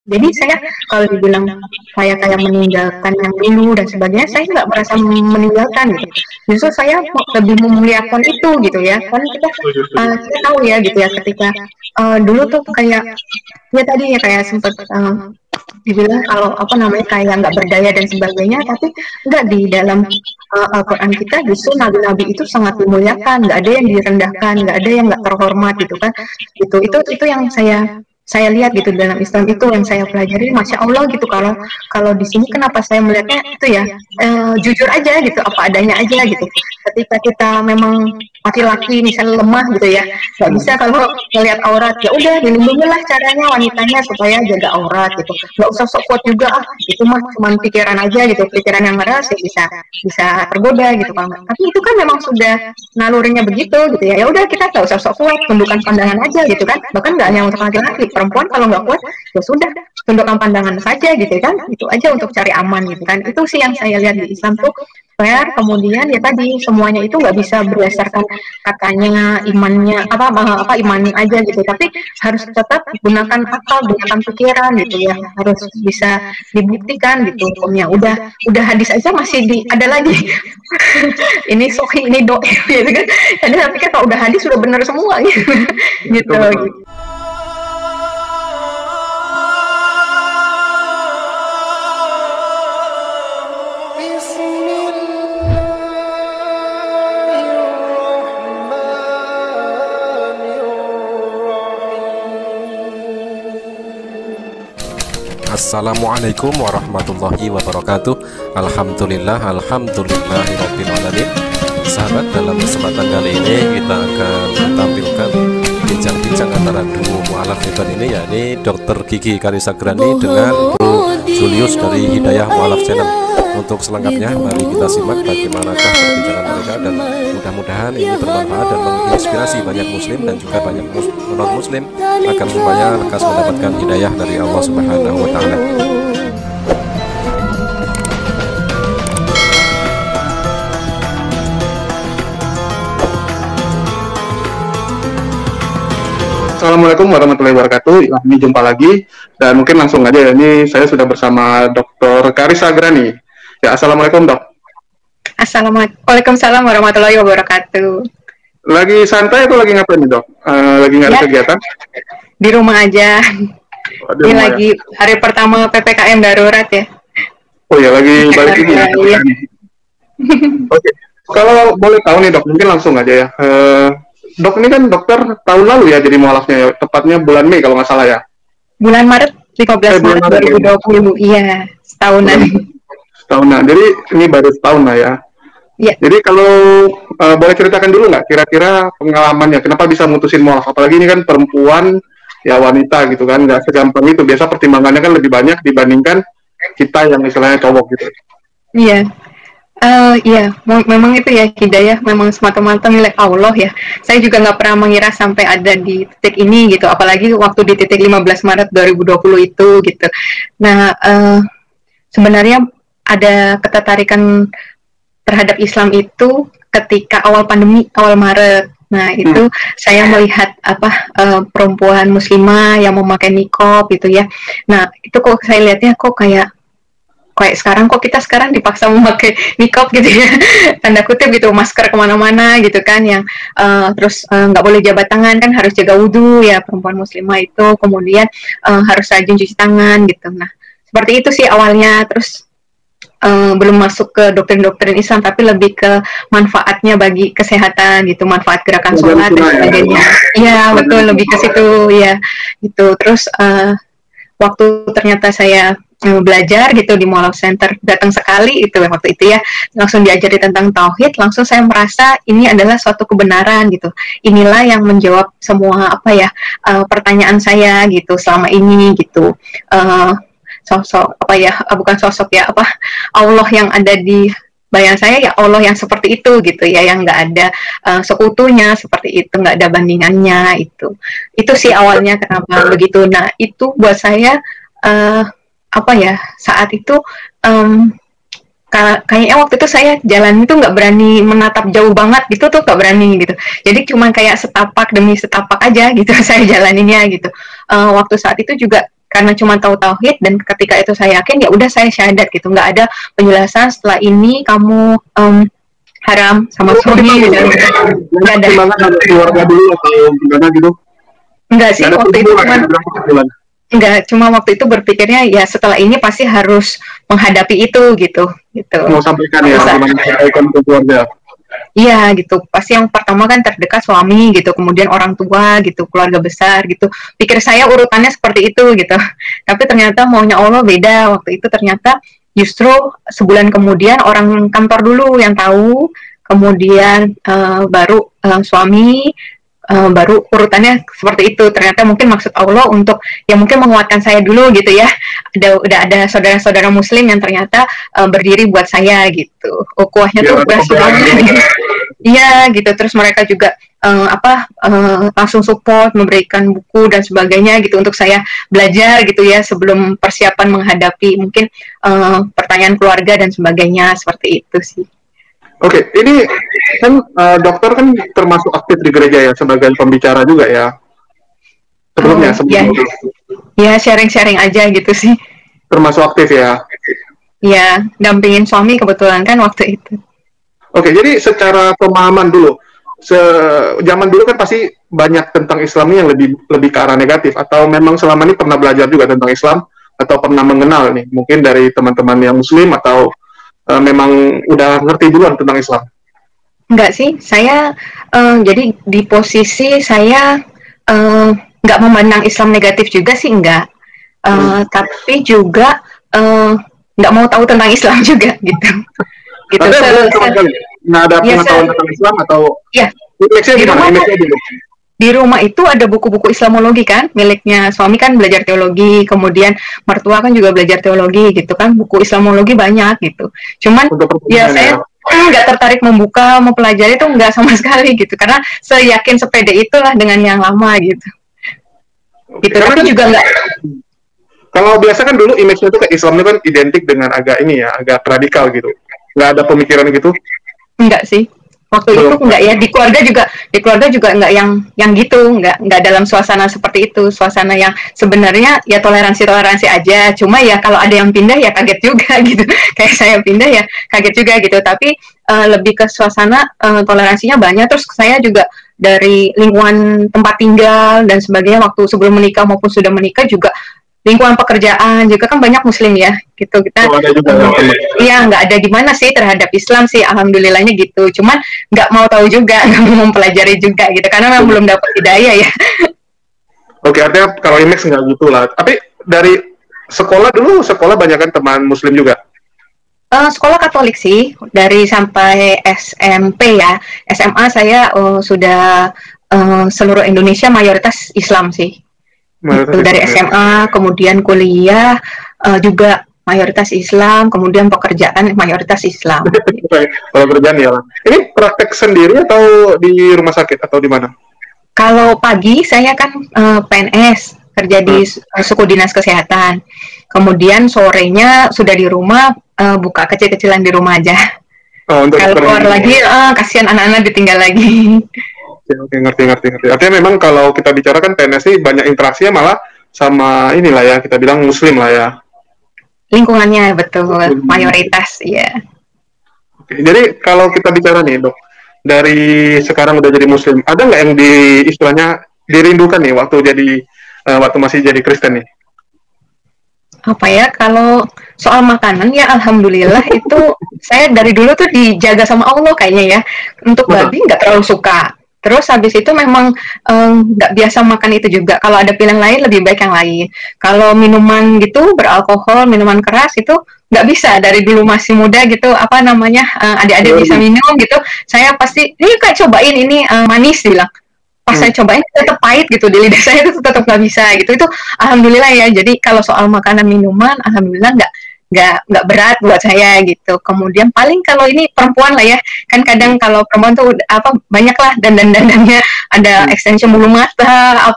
Jadi saya kalau dibilang saya kayak meninggalkan yang dulu dan sebagainya, saya nggak merasa meninggalkan gitu. Justru saya lebih memuliakan itu gitu ya. Kan kita tahu ya gitu ya ketika dulu tuh kayak ya tadi ya kayak sempat dibilang kalau apa namanya kayak nggak berdaya dan sebagainya, tapi nggak di dalam Al-Quran kita justru nabi-nabi itu sangat dimuliakan, nggak ada yang direndahkan, nggak ada yang nggak terhormat gitu kan. Itu yang saya lihat gitu dalam Islam itu yang saya pelajari, masya Allah gitu. Kalau kalau di sini kenapa saya melihatnya itu ya jujur aja gitu, apa adanya aja gitu. Ketika kita memang laki-laki misalnya lemah gitu ya, nggak bisa kalau ngelihat aurat, ya udah dilindungilah caranya wanitanya supaya jaga aurat gitu, nggak usah sok kuat juga, itu mah cuma pikiran aja gitu, pikiran yang ngeras ya bisa bisa tergoda gitu kan. Tapi itu kan memang sudah nalurinya begitu gitu ya, ya udah kita nggak usah sok kuat, tundukkan pandangan aja gitu kan. Bahkan nggak hanya untuk laki-laki, perempuan kalau nggak kuat ya sudah tundukkan pandangan saja gitu kan, itu aja untuk cari aman gitu kan. Itu sih yang saya lihat di Islam tuh fair. Kemudian ya tadi semuanya itu nggak bisa berdasarkan katanya imannya apa imannya aja gitu, tapi harus tetap gunakan akal, gunakan pikiran gitu ya, harus bisa dibuktikan gitu hukumnya. Udah hadis aja masih ada lagi ini sohi ini do gitu kan. Jadi saya pikir kalau udah hadis sudah benar semua gitu. Gitu. Assalamualaikum warahmatullahi wabarakatuh. Alhamdulillahirabbil alamin. Sahabat, dalam kesempatan kali ini kita akan tampilkan bincang-bincang antara duo mualaf hebat ini, yakni Dr. Gigi Karisagrani dengan Bro Julius dari Hidayah Mualaf Channel. Untuk selengkapnya mari kita simak bagaimanakah perbincangan mereka, dan mudah-mudahan ini bermanfaat dan menginspirasi banyak muslim dan juga banyak non muslim agar supaya lekas mendapatkan hidayah dari Allah Subhanahu wa taala. Assalamualaikum warahmatullahi wabarakatuh. Ini jumpa lagi dan mungkin langsung aja ya. Ini saya sudah bersama Dr. Karisagrani. Ya, assalamualaikum dok. Assalamualaikum. Waalaikumsalam warahmatullahi wabarakatuh. Lagi santai atau lagi ngapain nih dok? Lagi nggak ada kegiatan? Di rumah aja. Ini lagi ya? hari pertama PPKM darurat ya. Oh ya, lagi balik ini ya. Iya. Oke. Kalau boleh tahu nih dok, mungkin langsung aja ya. Dok ini kan dokter tahun lalu ya jadi mualafnya ya, tepatnya bulan Mei kalau nggak salah ya. Bulan Maret, 15 Maret 2020, iya, setahunan. Setahunan, jadi ini baru setahun lah ya. Iya. Jadi kalau boleh ceritakan dulu nggak kira-kira pengalamannya, kenapa bisa mutusin mualaf? Apalagi ini kan perempuan, ya wanita gitu kan, nggak segampang itu. Biasa pertimbangannya kan lebih banyak dibandingkan kita yang istilahnya cowok gitu. Iya. Iya, memang itu ya, hidayah memang semata-mata milik Allah ya. Saya juga nggak pernah mengira sampai ada di titik ini gitu, apalagi waktu di titik 15 Maret 2020 itu gitu. Nah, sebenarnya ada ketertarikan terhadap Islam itu ketika awal pandemi, awal Maret. Nah, itu saya melihat perempuan muslimah yang memakai niqab gitu ya. Nah, itu kok saya lihatnya kok kayak sekarang, kok kita sekarang dipaksa memakai niqab gitu ya, tanda kutip gitu, masker kemana-mana gitu kan, yang terus nggak boleh jabat tangan kan, harus jaga wudhu ya perempuan muslimah itu, kemudian harus rajin cuci tangan gitu. Nah, seperti itu sih awalnya. Terus belum masuk ke doktrin-doktrin Islam, tapi lebih ke manfaatnya bagi kesehatan gitu, manfaat gerakan sholat dan sebagainya. Iya betul, lebih ke situ ya gitu. Terus waktu ternyata saya belajar gitu di Mualaf Center, datang sekali itu waktu itu ya, langsung diajari tentang tauhid, langsung saya merasa ini adalah suatu kebenaran gitu. Inilah yang menjawab semua pertanyaan saya gitu selama ini gitu. Sosok bukan sosok ya, Allah yang ada di bayangan saya ya, Allah yang seperti itu gitu ya, yang nggak ada sekutunya seperti itu, nggak ada bandingannya. Itu sih awalnya kenapa begitu. Nah, itu buat saya saat itu kayaknya waktu itu saya jalan itu nggak berani menatap jauh banget gitu tuh, nggak berani gitu. Jadi cuma kayak setapak demi setapak aja gitu saya jalaninnya gitu. Waktu saat itu juga karena cuma tahu tauhid, dan ketika itu saya yakin ya udah saya syahadat gitu, nggak ada penjelasan setelah ini kamu haram sama suami gitu. Nggak ada. Keluarga dulu atau gimana gitu? Enggak sih, waktu itu cuma waktu itu berpikirnya ya setelah ini pasti harus menghadapi itu gitu. Mau sampaikan ya, sampaikan ke keluarga. Iya gitu, pasti yang pertama kan terdekat suami gitu, kemudian orang tua gitu, keluarga besar gitu. Pikir saya urutannya seperti itu gitu, tapi ternyata maunya Allah beda. Waktu itu ternyata justru sebulan kemudian orang kantor dulu yang tahu, kemudian baru suami, baru urutannya seperti itu. Ternyata mungkin maksud Allah untuk ya mungkin menguatkan saya dulu gitu ya. Udah ada saudara-saudara muslim yang ternyata berdiri buat saya gitu. Ukhuwahnya tuh berhasil banget. Iya gitu. Terus mereka juga langsung support, memberikan buku dan sebagainya gitu untuk saya belajar gitu ya sebelum persiapan menghadapi mungkin pertanyaan keluarga dan sebagainya, seperti itu sih. Oke, ini kan dokter kan termasuk aktif di gereja ya sebagai pembicara juga ya. Sebelumnya. Ya sharing-sharing aja gitu sih. Termasuk aktif ya. Ya, dampingin suami kebetulan kan waktu itu. Oke, jadi secara pemahaman dulu, zaman dulu kan pasti banyak tentang Islam ini yang lebih ke arah negatif, atau memang selama ini pernah belajar juga tentang Islam atau pernah mengenal nih, mungkin dari teman-teman yang Muslim atau memang udah ngerti duluan tentang Islam? Enggak sih, saya jadi di posisi saya nggak memandang Islam negatif juga sih, enggak. Tapi juga nggak mau tahu tentang Islam juga gitu. Gitu. Nggak ada pengetahuan tentang Islam atau? Iya. Di rumah itu ada buku-buku Islamologi kan, miliknya suami kan belajar teologi, kemudian mertua kan juga belajar teologi gitu kan, buku Islamologi banyak gitu. Cuman ya saya nggak tertarik membuka, mempelajari itu nggak sama sekali gitu, karena seyakin sepede itulah dengan yang lama gitu. Gitu, tapi juga nggak. Kalau biasa kan dulu image-nya itu ke Islam itu kan identik dengan agak ini ya, agak radikal gitu. Nggak ada pemikiran gitu? Enggak sih. Waktu itu enggak ya, di keluarga juga enggak yang gitu, enggak dalam suasana seperti itu, suasana yang sebenarnya ya toleransi aja, cuma ya kalau ada yang pindah ya kaget juga gitu, kayak saya pindah ya kaget juga gitu, tapi lebih ke suasana toleransinya banyak. Terus saya juga dari lingkungan tempat tinggal dan sebagainya waktu sebelum menikah maupun sudah menikah juga, lingkungan pekerjaan juga kan banyak Muslim ya gitu, kita iya nggak ada di mana sih terhadap Islam sih, alhamdulillahnya gitu, cuman nggak mau tahu juga, nggak mau mempelajari juga gitu, karena memang belum dapat hidayah ya. Oke, artinya kalau image nggak gitu lah. Tapi dari sekolah banyak kan teman Muslim juga? Sekolah Katolik sih, dari sampai SMP ya, SMA saya sudah seluruh Indonesia mayoritas Islam sih. Itu dari SMA, kemudian kuliah juga mayoritas Islam, kemudian pekerjaan mayoritas Islam. Kalau kerjaan ya. Ini praktek sendiri atau di rumah sakit atau di mana? Kalau pagi saya kan PNS, kerja di suku dinas kesehatan. Kemudian sorenya sudah di rumah, buka kecil-kecilan di rumah aja. Kalau keluar lagi, kasihan anak-anak ditinggal lagi. Oke, ngerti. Artinya memang kalau kita bicara kan PNS ini banyak interaksinya malah sama inilah ya, kita bilang Muslim lah ya. Lingkungannya betul, mayoritas ya. Oke, jadi kalau kita bicara nih dok, dari sekarang udah jadi Muslim, ada nggak yang istilahnya dirindukan nih waktu masih jadi Kristen nih? Apa ya, kalau soal makanan ya alhamdulillah itu saya dari dulu tuh dijaga sama Allah kayaknya ya. Untuk babi nggak terlalu suka. Terus habis itu memang nggak biasa makan itu juga. Kalau ada pilihan lain lebih baik yang lain. Kalau minuman gitu beralkohol, minuman keras itu nggak bisa. Dari dulu masih muda gitu, adik-adik bisa minum gitu. Saya pasti ini kayak cobain ini manis bilang. Pas saya cobain tetap pahit gitu di lidah saya, itu tetap nggak bisa gitu. Itu alhamdulillah ya. Jadi kalau soal makanan minuman alhamdulillah nggak berat buat saya gitu. Kemudian paling kalau ini perempuan lah ya, kan kadang kalau perempuan tuh banyak lah dandannya, ada extension bulu mata,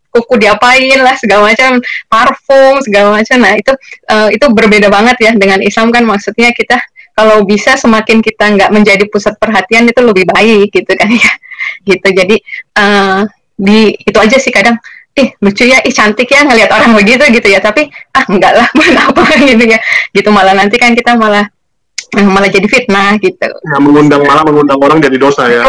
kuku diapain lah segala macam, parfum segala macam. Nah itu berbeda banget ya dengan Islam kan, maksudnya kita kalau bisa semakin kita nggak menjadi pusat perhatian itu lebih baik gitu kan ya, gitu. Jadi itu aja sih kadang lucu ya, cantik ya ngelihat orang begitu gitu ya, tapi enggak lah, buat apa gitu ya, gitu malah nanti kan kita malah jadi fitnah gitu. Ya, malah mengundang orang jadi dosa ya.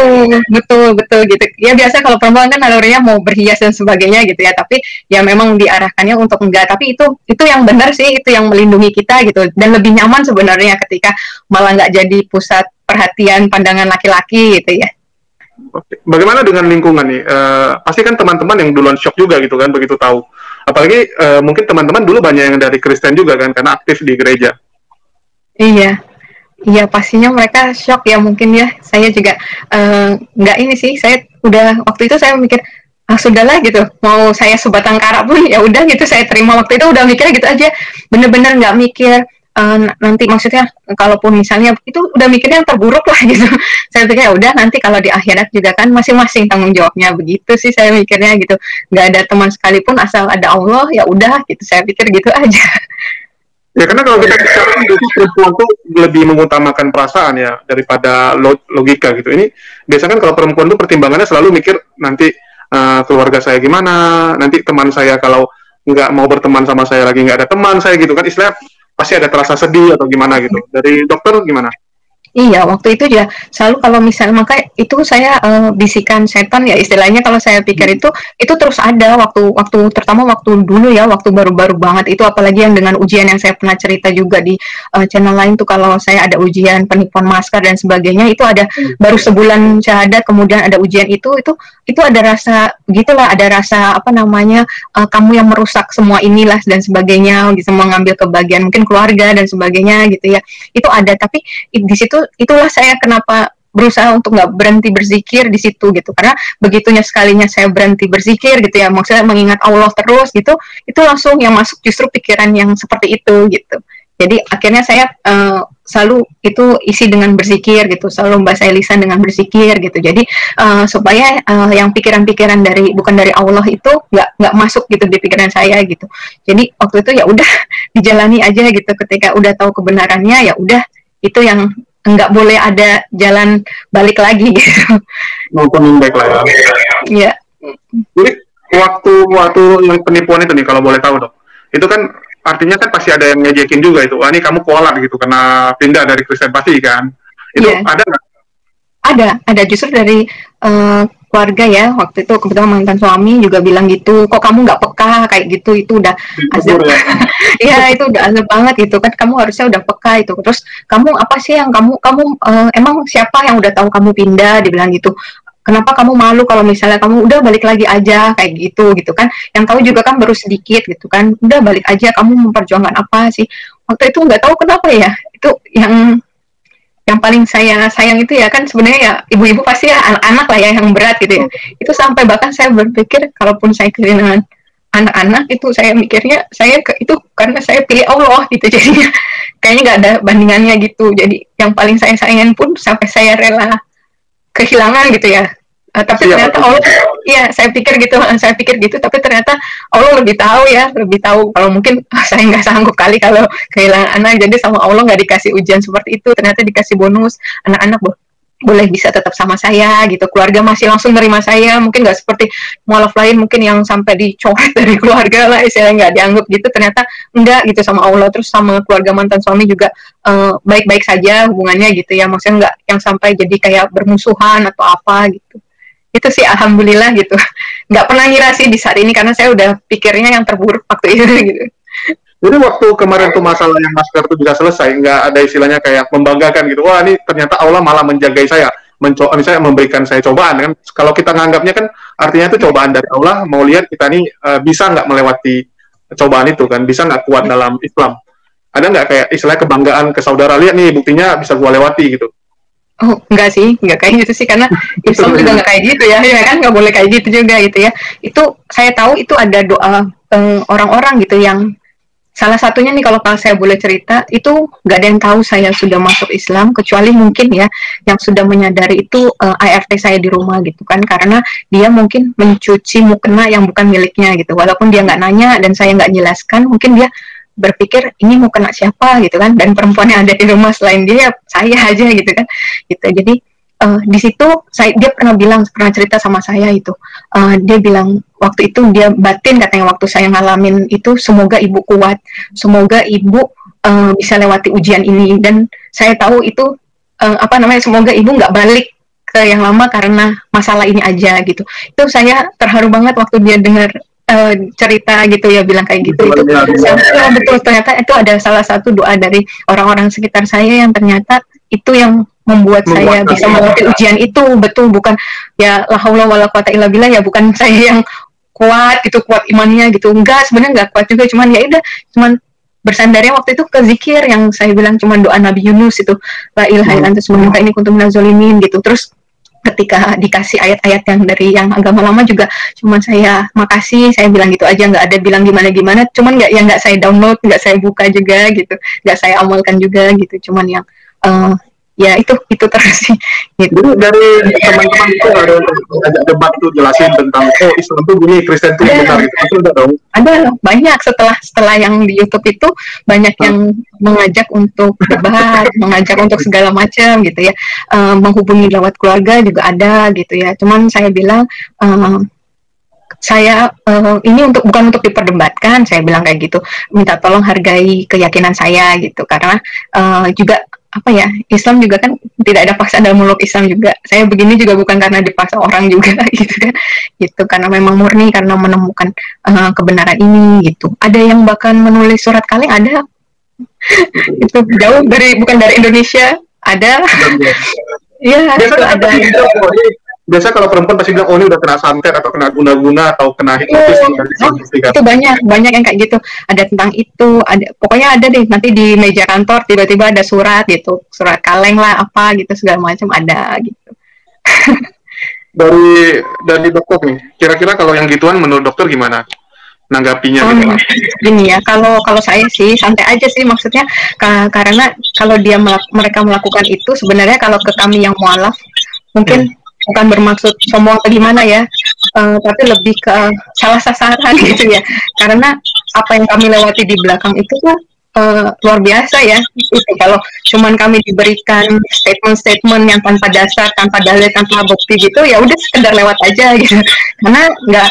Betul gitu. Ya biasa kalau perempuan kan nalurinya mau berhias dan sebagainya gitu ya, tapi ya memang diarahkannya untuk enggak. Tapi itu yang benar sih, itu yang melindungi kita gitu, dan lebih nyaman sebenarnya ketika malah nggak jadi pusat perhatian pandangan laki-laki gitu ya. Oke. Bagaimana dengan lingkungan nih? Pasti kan teman-teman yang duluan shock juga gitu kan begitu tahu. Apalagi mungkin teman-teman dulu banyak yang dari Kristen juga kan karena aktif di gereja. Iya, pastinya mereka shock ya mungkin ya. Saya juga nggak ini sih. Saya udah waktu itu saya mikir sudahlah gitu. Mau saya sebatang kara pun ya udah gitu saya terima. Waktu itu udah mikirnya gitu aja. Bener-bener nggak mikir nanti, maksudnya kalaupun misalnya itu udah mikirnya yang terburuk lah gitu. Saya pikir ya udah nanti kalau di akhirat juga kan masing-masing tanggung jawabnya, begitu sih saya mikirnya gitu. Nggak ada teman sekalipun, asal ada Allah ya udah gitu. Saya pikir gitu aja. Ya karena kalau kita bicara perempuan tuh lebih mengutamakan perasaan ya daripada logika gitu. Ini biasanya kan kalau perempuan tuh pertimbangannya selalu mikir nanti keluarga saya gimana, nanti teman saya kalau nggak mau berteman sama saya lagi nggak ada teman saya gitu kan, istilah pasti ada terasa sedih atau gimana gitu. Dari dokter gimana? Iya, waktu itu ya selalu kalau misalnya, maka itu saya bisikan setan ya istilahnya, kalau saya pikir itu terus ada waktu terutama waktu dulu ya, waktu baru-baru banget itu, apalagi yang dengan ujian yang saya pernah cerita juga di channel lain tuh, kalau saya ada ujian penipuan masker dan sebagainya, itu ada baru sebulan syahadat, kemudian ada ujian itu ada rasa gitulah, ada rasa apa namanya, kamu yang merusak semua inilah dan sebagainya gitu, mengambil kebahagiaan mungkin keluarga dan sebagainya gitu ya, itu ada. Tapi di situ itulah saya kenapa berusaha untuk nggak berhenti berzikir di situ gitu, karena begitunya sekalinya saya berhenti berzikir gitu ya, maksudnya mengingat Allah terus gitu, itu langsung yang masuk justru pikiran yang seperti itu gitu. Jadi akhirnya saya selalu itu isi dengan berzikir gitu, selalu membasahi lisan dengan berzikir gitu. Jadi supaya yang pikiran-pikiran bukan dari Allah itu nggak masuk gitu di pikiran saya gitu. Jadi waktu itu ya udah dijalani aja gitu. Ketika udah tahu kebenarannya ya udah, itu yang nggak boleh ada jalan balik lagi gitu. Nonton baik lah. Iya. Jadi waktu yang penipuan itu nih, kalau boleh tahu dok, itu kan artinya kan pasti ada yang ngejekin juga itu. Wah ini kamu kualat gitu karena pindah dari Kristen pasti kan. Itu ada nggak? Ada justru dari keluarga ya, waktu itu kebetulan mantan suami juga bilang gitu, kok kamu nggak peka kayak gitu, itu udah azab ya itu udah azab banget gitu kan, kamu harusnya udah peka itu, terus kamu apa sih yang kamu emang siapa yang udah tahu kamu pindah, dibilang gitu, kenapa kamu malu kalau misalnya kamu udah balik lagi aja kayak gitu kan, yang tahu juga kan baru sedikit gitu kan, udah balik aja, kamu memperjuangkan apa sih. Waktu itu nggak tahu kenapa ya, itu yang paling saya sayang itu ya kan sebenarnya ya ibu-ibu pasti ya anak-anak lah ya yang berat gitu ya. Itu sampai bahkan saya berpikir kalaupun saya kehilangan anak-anak itu, saya mikirnya itu karena saya pilih Allah gitu, jadinya kayaknya nggak ada bandingannya gitu. Jadi yang paling saya sayangin pun sampai saya rela kehilangan gitu ya. Tapi ternyata Allah, ya saya pikir gitu, tapi ternyata Allah lebih tahu kalau mungkin saya nggak sanggup kali kalau kehilangan anak, jadi sama Allah nggak dikasih ujian seperti itu, ternyata dikasih bonus, anak-anak boleh bisa tetap sama saya gitu, keluarga masih langsung nerima saya, mungkin nggak seperti mualaf lain mungkin yang sampai dicoret dari keluarga lah, istilahnya nggak dianggap gitu, ternyata enggak gitu sama Allah. Terus sama keluarga mantan suami juga baik-baik saja hubungannya gitu ya, maksudnya nggak yang sampai jadi kayak bermusuhan atau apa gitu. Itu sih alhamdulillah gitu, nggak pernah ngira sih di saat ini, karena saya udah pikirnya yang terburuk waktu itu gitu. Jadi waktu kemarin tuh masalah yang masker itu bisa selesai, nggak ada istilahnya kayak membanggakan gitu, wah ini ternyata Allah malah menjagai saya, misalnya memberikan saya cobaan kan, kalau kita nganggapnya kan artinya itu cobaan dari Allah, mau lihat kita nih bisa nggak melewati cobaan itu kan, bisa nggak kuat dalam Islam, ada nggak kayak istilahnya kebanggaan ke saudara, lihat nih buktinya bisa gua lewati gitu. Oh, enggak sih, enggak kayak gitu sih, karena Islam juga enggak kayak gitu ya kan, enggak boleh kayak gitu juga gitu ya. Itu saya tahu itu ada doa orang-orang gitu yang salah satunya nih, kalau saya boleh cerita, itu enggak ada yang tahu saya sudah masuk Islam, kecuali mungkin ya yang sudah menyadari itu ART saya di rumah gitu kan, karena dia mungkin mencuci mukena yang bukan miliknya gitu, walaupun dia enggak nanya dan saya enggak jelaskan, mungkin dia berpikir ini mau kena siapa gitu kan, dan perempuan yang ada di rumah selain dia ya saya aja gitu kan gitu. Jadi di situ dia pernah cerita sama saya itu, dia bilang waktu itu dia batin katanya waktu saya ngalamin itu, semoga ibu kuat, semoga ibu bisa lewati ujian ini, dan saya tahu itu semoga ibu nggak balik ke yang lama karena masalah ini aja gitu. Itu saya terharu banget waktu dia dengar cerita gitu ya, bilang kayak gitu. Itu betul, ternyata itu ada salah satu doa dari orang-orang sekitar saya yang ternyata itu yang membuat saya bisa melewati ujian itu. Betul, bukan ya la haula wala quwata illa billah, ya bukan saya yang kuat gitu, kuat imannya gitu, enggak, sebenarnya enggak kuat juga, cuman ya udah, cuman bersandarnya waktu itu ke zikir yang saya bilang, cuman doa Nabi Yunus itu, la ilaha illa anta subhanaka inni kuntu minaz zalimin gitu. Terus ketika dikasih ayat-ayat yang dari yang agama lama juga, cuman saya makasih, saya bilang gitu aja, nggak ada bilang gimana-gimana, cuman nggak saya download, nggak saya buka juga gitu, nggak saya amalkan juga gitu, cuman yang ya itu terus sih gitu. Jadi dari teman-teman itu ada ngajak debat tuh, jelasin tentang Islam tuh gini, Kristen tuh benar gitu, itu udah dong? Ada banyak, setelah yang di YouTube itu banyak yang mengajak untuk debat, mengajak untuk segala macam gitu ya, menghubungi lewat keluarga juga ada gitu ya. Cuman saya bilang saya ini bukan untuk diperdebatkan, saya bilang kayak gitu, minta tolong hargai keyakinan saya gitu, karena juga apa ya, Islam juga kan tidak ada paksaan dalam meluk Islam juga. Saya begini juga bukan karena dipaksa orang juga gitu kan, gitu, karena memang murni karena menemukan kebenaran ini gitu. Ada yang bahkan menulis surat kaleng, ada itu jauh bukan dari Indonesia, ada. Iya, itu ada. Biasa kalau perempuan pasti bilang, oh ini udah kena santet atau kena guna-guna atau kena hipnotis. Itu banyak yang kayak gitu. Ada tentang itu, pokoknya ada deh. Nanti di meja kantor tiba-tiba ada surat gitu, surat kaleng lah apa gitu, segala macam ada gitu. dari dokter nih, kira-kira kalau yang gituan menurut dokter gimana nanggapinya? Gini ya, kalau saya sih santai aja sih, maksudnya karena kalau mereka melakukan itu, sebenarnya kalau ke kami yang mualaf mungkin bukan bermaksud sombong atau gimana ya, tapi lebih ke salah sasaran gitu ya, karena apa yang kami lewati di belakang itu tuh luar biasa ya. Itu kalau cuman kami diberikan statement-statement yang tanpa dasar, tanpa dalil, tanpa bukti gitu, ya udah sekedar lewat aja gitu, karena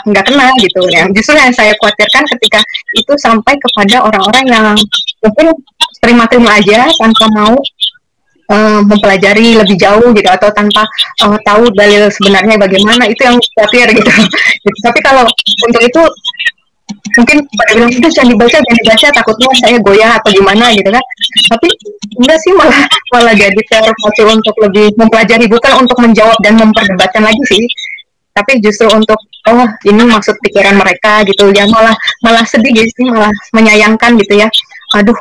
nggak kena gitu ya. Justru yang saya khawatirkan ketika itu sampai kepada orang-orang yang mungkin terima-terima aja tanpa mau mempelajari lebih jauh gitu, atau tanpa tahu dalil sebenarnya bagaimana, itu yang khawatir gitu. Gitu. Tapi kalau untuk itu mungkin pada bilang itu jangan dibaca, takutnya saya goyah atau gimana gitu kan. Tapi enggak sih, malah jadi terpacu untuk lebih mempelajari, bukan untuk menjawab dan memperdebatkan lagi sih, tapi justru untuk ini maksud pikiran mereka gitu ya, malah sedih gitu sih, malah menyayangkan gitu ya. Aduh,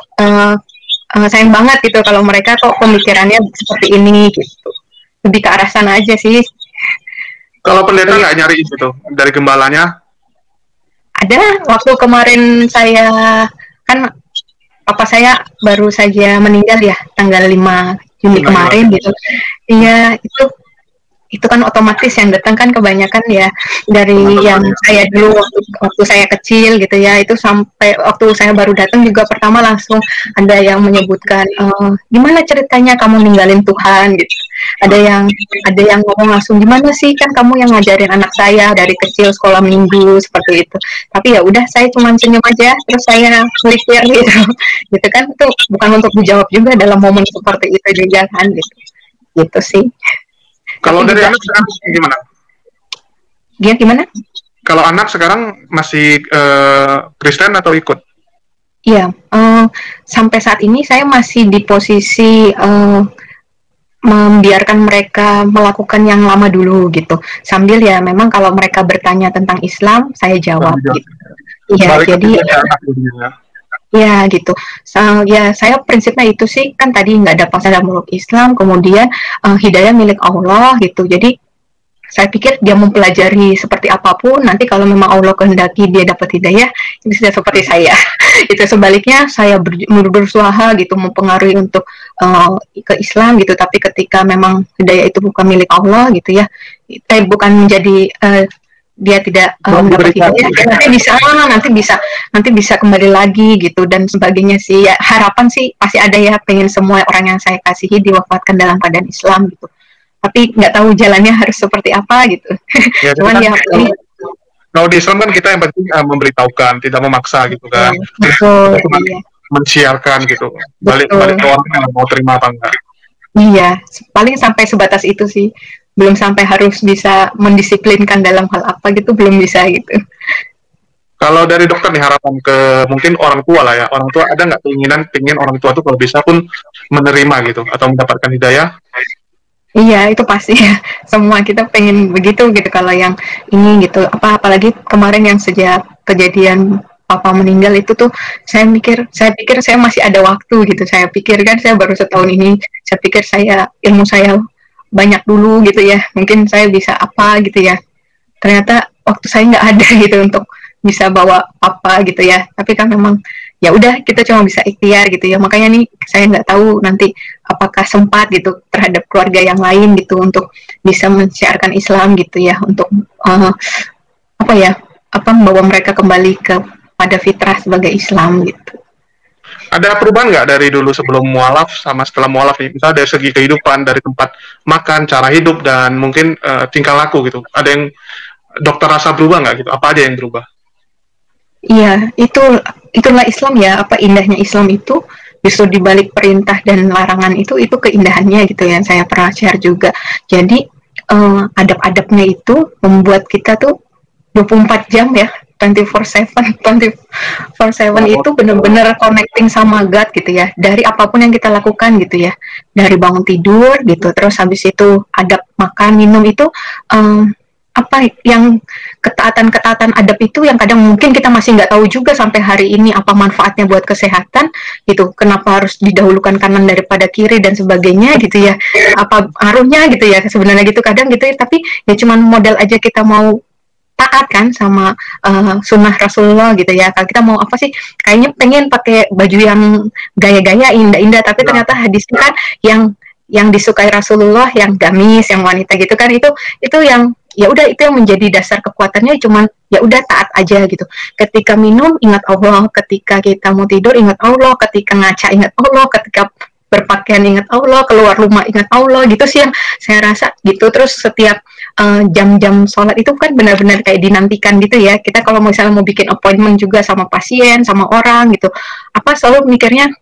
sayang banget gitu kalau mereka kok pemikirannya seperti ini gitu. Lebih ke arah sana aja sih. Kalau pendeta nggak nyari itu dari gembalanya? Ada, waktu kemarin saya kan papa saya baru saja meninggal ya, tanggal 5 Juni kemarin gitu. Iya, itu kan otomatis yang datang kan kebanyakan ya dari yang saya dulu waktu saya kecil gitu ya. Itu sampai waktu saya baru datang juga pertama langsung ada yang menyebutkan gimana ceritanya kamu ninggalin Tuhan gitu. Ada yang ngomong langsung, gimana sih, kan kamu yang ngajarin anak saya dari kecil sekolah minggu seperti itu. Tapi ya udah, saya cuma senyum aja, terus saya melipir gitu. Gitu kan, itu bukan untuk dijawab juga dalam momen seperti itu juga kan gitu. Gitu sih. Kalau dari anak sekarang gimana? Gimana? Kalau anak sekarang masih Kristen atau ikut? Iya, sampai saat ini saya masih di posisi membiarkan mereka melakukan yang lama dulu gitu. Sambil ya memang kalau mereka bertanya tentang Islam, saya jawab gitu. Iya, jadi ya gitu. Ya saya prinsipnya itu sih, kan tadi nggak ada paksaan dalam meluk Islam, kemudian hidayah milik Allah gitu. Jadi saya pikir dia mempelajari seperti apapun, nanti kalau memang Allah kehendaki dia dapat hidayah, bisa seperti saya. Itu sebaliknya saya berusaha gitu mempengaruhi untuk ke Islam gitu, tapi ketika memang hidayah itu bukan milik Allah gitu ya, bukan menjadi dia tidak mendapat hidayah, nanti bisa kembali lagi gitu dan sebagainya sih. Ya, harapan sih pasti ada ya, pengen semua orang yang saya kasihi diwafatkan dalam keadaan Islam gitu. tapi nggak tahu jalannya harus seperti apa gitu. Ya, Cuman kan, ya ini kalau di Islam kan kita yang penting memberitahukan, tidak memaksa gitu kan. betul, Kita cuma iya, mensiarkan gitu. Balik betul. ke orang yang mau terima apa enggak. Iya, paling sampai sebatas itu sih. Belum sampai harus bisa mendisiplinkan dalam hal apa gitu, belum bisa gitu. Kalau dari dokter nih harapan ke mungkin orang tua lah ya, orang tua ada nggak keinginan pengen orang tua tuh kalau bisa pun menerima gitu atau mendapatkan hidayah? Iya, itu pasti ya. Semua kita pengen begitu gitu kalau yang ini gitu. Apalagi kemarin yang sejak kejadian papa meninggal itu tuh saya pikir saya masih ada waktu gitu. Saya pikir kan saya baru setahun ini, saya pikir ilmu saya banyak dulu gitu ya. Mungkin saya bisa apa gitu ya. Ternyata waktu saya nggak ada gitu untuk bisa bawa papa gitu ya. Tapi kan memang ya udah kita cuma bisa ikhtiar gitu ya. Makanya nih saya nggak tahu nanti apakah sempat gitu terhadap keluarga yang lain gitu untuk bisa mensiarkan Islam gitu ya, untuk apa ya, membawa mereka kembali kepada fitrah sebagai Islam gitu. Ada perubahan nggak dari dulu sebelum mualaf sama setelah mualaf nih? Misalnya dari segi kehidupan, dari tempat makan, cara hidup, dan mungkin tingkah laku gitu. Ada yang dokter rasa berubah nggak gitu? Apa aja yang berubah? Iya, itulah Islam ya. Apa indahnya Islam itu justru dibalik perintah dan larangan itu keindahannya gitu ya. Saya pernah share juga. Jadi adab-adabnya itu membuat kita tuh 24 jam ya, 24/7 itu benar-benar connecting sama God gitu ya. Dari apapun yang kita lakukan gitu ya. Dari bangun tidur gitu, terus habis itu adab makan, minum itu apa yang ketaatan adab itu yang kadang mungkin kita masih nggak tahu juga sampai hari ini apa manfaatnya buat kesehatan gitu, kenapa harus didahulukan kanan daripada kiri dan sebagainya gitu ya, apa aruhnya gitu ya sebenarnya gitu kadang gitu ya, tapi ya cuman modal aja kita mau taat kan sama sunnah Rasulullah gitu ya. Kalau kita mau apa sih, kayaknya pengen pakai baju yang gaya-gaya indah-indah, tapi ternyata hadisnya kan yang disukai Rasulullah yang gamis, yang wanita gitu kan, itu yang ya udah itu yang menjadi dasar kekuatannya, cuman ya udah taat aja gitu. Ketika minum ingat Allah, ketika kita mau tidur ingat Allah, ketika ngaca ingat Allah, ketika berpakaian ingat Allah, keluar rumah ingat Allah gitu sih yang saya rasa gitu. Terus setiap jam-jam sholat itu kan benar-benar kayak dinantikan gitu ya. Kita kalau misalnya mau bikin appointment juga sama pasien, sama orang gitu, apa selalu mikirnya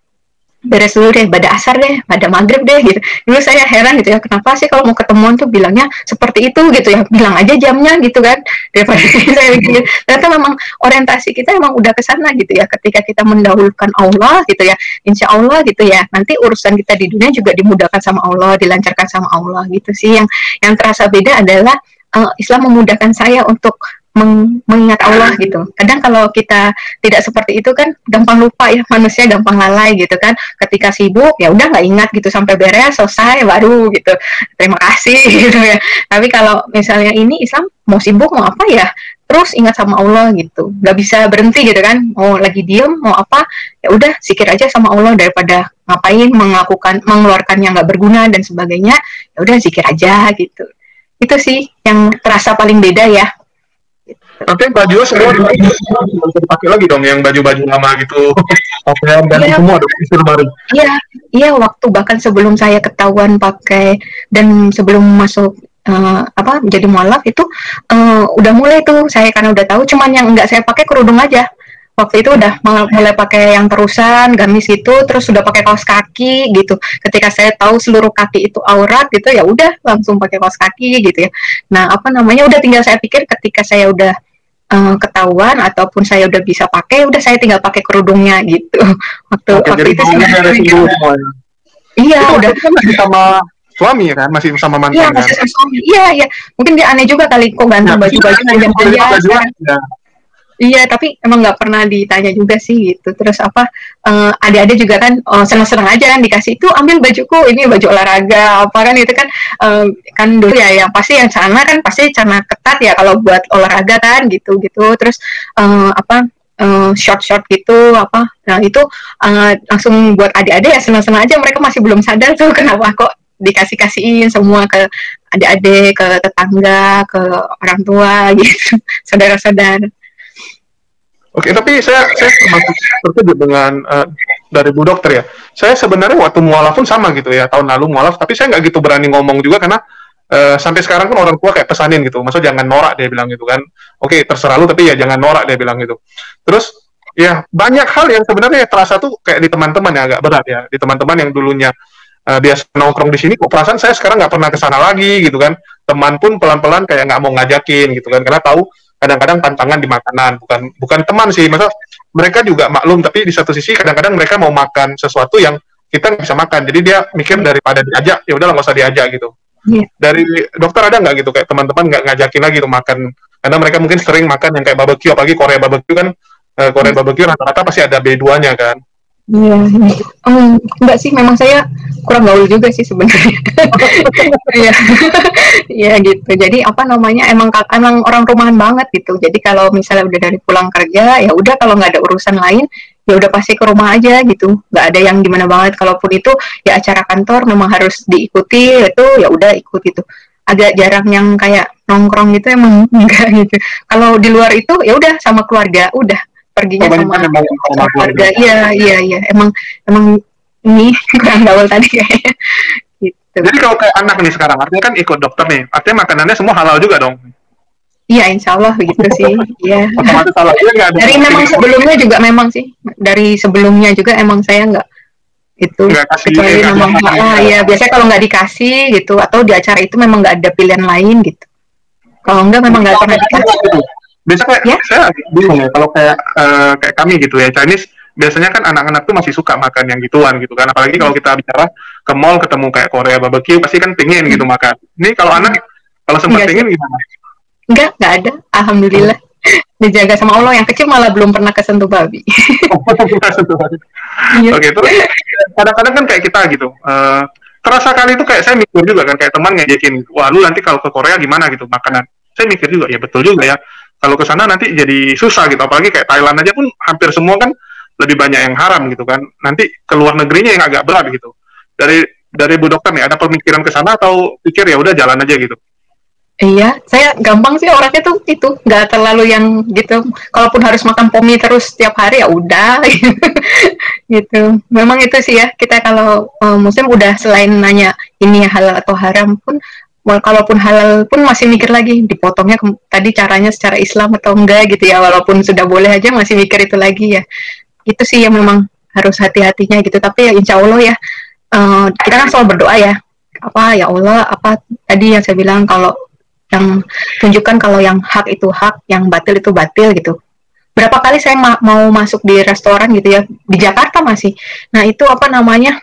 beres dulu deh, pada asar deh, pada maghrib deh gitu. Dulu saya heran gitu ya, kenapa sih kalau mau ketemuan tuh bilangnya seperti itu gitu ya, bilang aja jamnya gitu kan, daripada saya mikir. Ternyata memang orientasi kita emang udah ke sana gitu ya, ketika kita mendahulukan Allah gitu ya, insya Allah gitu ya, nanti urusan kita di dunia juga dimudahkan sama Allah, dilancarkan sama Allah gitu sih. Yang terasa beda adalah Islam memudahkan saya untuk mengingat Allah gitu. Kadang kalau kita tidak seperti itu kan gampang lupa ya, manusia gampang lalai gitu kan. Ketika sibuk ya udah nggak ingat gitu sampai beres selesai baru gitu. Terima kasih gitu ya. Tapi kalau misalnya ini Islam mau sibuk mau apa ya terus ingat sama Allah gitu. Nggak bisa berhenti gitu kan. Mau lagi diem mau apa ya udah zikir aja sama Allah daripada ngapain mengeluarkan yang nggak berguna dan sebagainya. Ya udah zikir aja gitu. Itu sih yang terasa paling beda ya. Nanti baju semua bisa dipakai lagi dong, yang baju-baju lama gitu. Pakaian dan semua ada istilah baru. Iya, waktu bahkan sebelum saya ketahuan pakai dan sebelum masuk jadi mualaf itu udah mulai tuh saya karena udah tahu, cuman yang enggak saya pakai kerudung aja. Waktu itu udah mulai pakai yang terusan, gamis itu, terus sudah pakai kaos kaki gitu. Ketika saya tahu seluruh kaki itu aurat gitu, ya udah langsung pakai kaos kaki gitu ya. Nah, udah tinggal saya pikir ketika saya udah ketahuan ataupun saya udah bisa pakai, udah saya tinggal pakai kerudungnya gitu. Waktu itu sih. Iya, itu udah masih sama suami kan, masih sama mantan. Iya, masih sama suami. Iya. Mungkin dia aneh juga kali kok gantung baju-baju panjang-panjang. Iya, tapi emang nggak pernah ditanya juga sih gitu. Terus adik-adik juga kan senang-senang aja kan dikasih itu, ambil bajuku, ini baju olahraga apa kan itu kan kan dulu ya yang pasti yang celana kan pasti celana ketat ya kalau buat olahraga kan gitu. Terus short gitu nah itu langsung buat adik-adik ya senang-senang aja, mereka masih belum sadar tuh kenapa kok dikasih-kasihin semua ke adik-adik, ke tetangga, ke orang tua gitu, saudara-saudara. Oke, tapi saya termasuk terkejut dengan dari Bu Dokter ya. Saya sebenarnya waktu mualaf pun sama gitu ya, tahun lalu mualaf, tapi saya nggak gitu berani ngomong juga karena sampai sekarang pun orang tua kayak pesanin gitu, maksudnya jangan norak, dia bilang gitu kan. Oke, terserah lu tapi ya jangan norak, dia bilang gitu. Terus ya banyak hal yang sebenarnya terasa tuh kayak di teman-teman ya agak berat ya, di teman-teman yang dulunya biasa nongkrong di sini, kok perasaan saya sekarang nggak pernah kesana lagi gitu kan. Teman pun pelan-pelan kayak nggak mau ngajakin gitu kan, karena tahu kadang-kadang tantangan di makanan, bukan teman sih, masa mereka juga maklum, tapi di satu sisi kadang-kadang mereka mau makan sesuatu yang kita nggak bisa makan, jadi dia mikir daripada diajak, ya udahlah nggak usah diajak gitu. Yeah. Dari dokter ada nggak gitu kayak teman-teman nggak ngajakin lagi tuh makan, karena mereka mungkin sering makan yang kayak barbecue, apalagi Korea barbecue kan, Korea barbecue rata-rata pasti ada B2-nya kan. Iya, enggak sih, memang saya kurang gaul juga sih sebenarnya. Iya, iya gitu. Jadi apa namanya, emang orang rumahan banget gitu. Jadi kalau misalnya udah dari pulang kerja, ya udah kalau nggak ada urusan lain, ya udah pasti ke rumah aja gitu. Nggak ada yang gimana banget. Kalaupun itu ya acara kantor memang harus diikuti, itu ya udah ikut gitu. Agak jarang yang kayak nongkrong gitu, emang enggak gitu. Kalau di luar itu ya udah sama keluarga, udah perginya sama keluarga. Iya, emang ini kurang gaul tadi kayaknya gitu. Jadi kalau kayak anak nih sekarang, artinya kan ikut dokter nih, artinya makanannya semua halal juga dong? Iya, insya Allah begitu sih. Iya. Dari memang sebelumnya juga memang sih, dari sebelumnya juga emang saya nggak itu, kecuali memang ya biasanya kalau nggak dikasih gitu, atau di acara itu memang nggak ada pilihan lain gitu. Kalau enggak memang nggak pernah dikasih. Biasanya kayak saya bingung ya, kalau kayak kami gitu ya, Chinese biasanya kan anak-anak tuh masih suka makan yang gituan gitu kan, apalagi kalau kita bicara ke mall ketemu kayak Korea barbecue pasti kan pingin gitu makan. Ini kalau anak kalau sempat pingin gimana? Enggak ada, alhamdulillah. Dijaga sama Allah, yang kecil malah belum pernah kesentuh babi. Oke, terus kadang-kadang kan kayak kita gitu, terasa kali itu kayak saya mikir juga kan, kayak teman ngajakin, wah lu nanti kalau ke Korea gimana gitu makanan. Saya mikir juga, ya betul juga ya, kalau ke sana nanti jadi susah gitu, apalagi kayak Thailand aja pun hampir semua kan lebih banyak yang haram gitu kan, nanti ke luar negerinya yang agak berat gitu. Dari Bu Dokter nih, ada pemikiran ke sana atau pikir ya udah jalan aja gitu? Iya, saya gampang sih orangnya tuh itu, nggak terlalu yang gitu. Kalaupun harus makan pomi terus setiap hari ya udah, gitu. Memang itu sih ya, kita kalau muslim udah selain nanya ini halal atau haram pun, kalaupun halal pun masih mikir lagi dipotongnya tadi caranya secara Islam atau enggak gitu ya, walaupun sudah boleh aja masih mikir itu lagi ya. Itu sih yang memang harus hati-hatinya gitu. Tapi ya insya Allah ya, kita kan selalu berdoa ya, apa ya Allah, apa tadi yang saya bilang, kalau yang tunjukkan kalau yang hak itu hak, yang batil itu batil gitu. Berapa kali saya mau masuk di restoran gitu ya, di Jakarta masih. Nah itu apa namanya,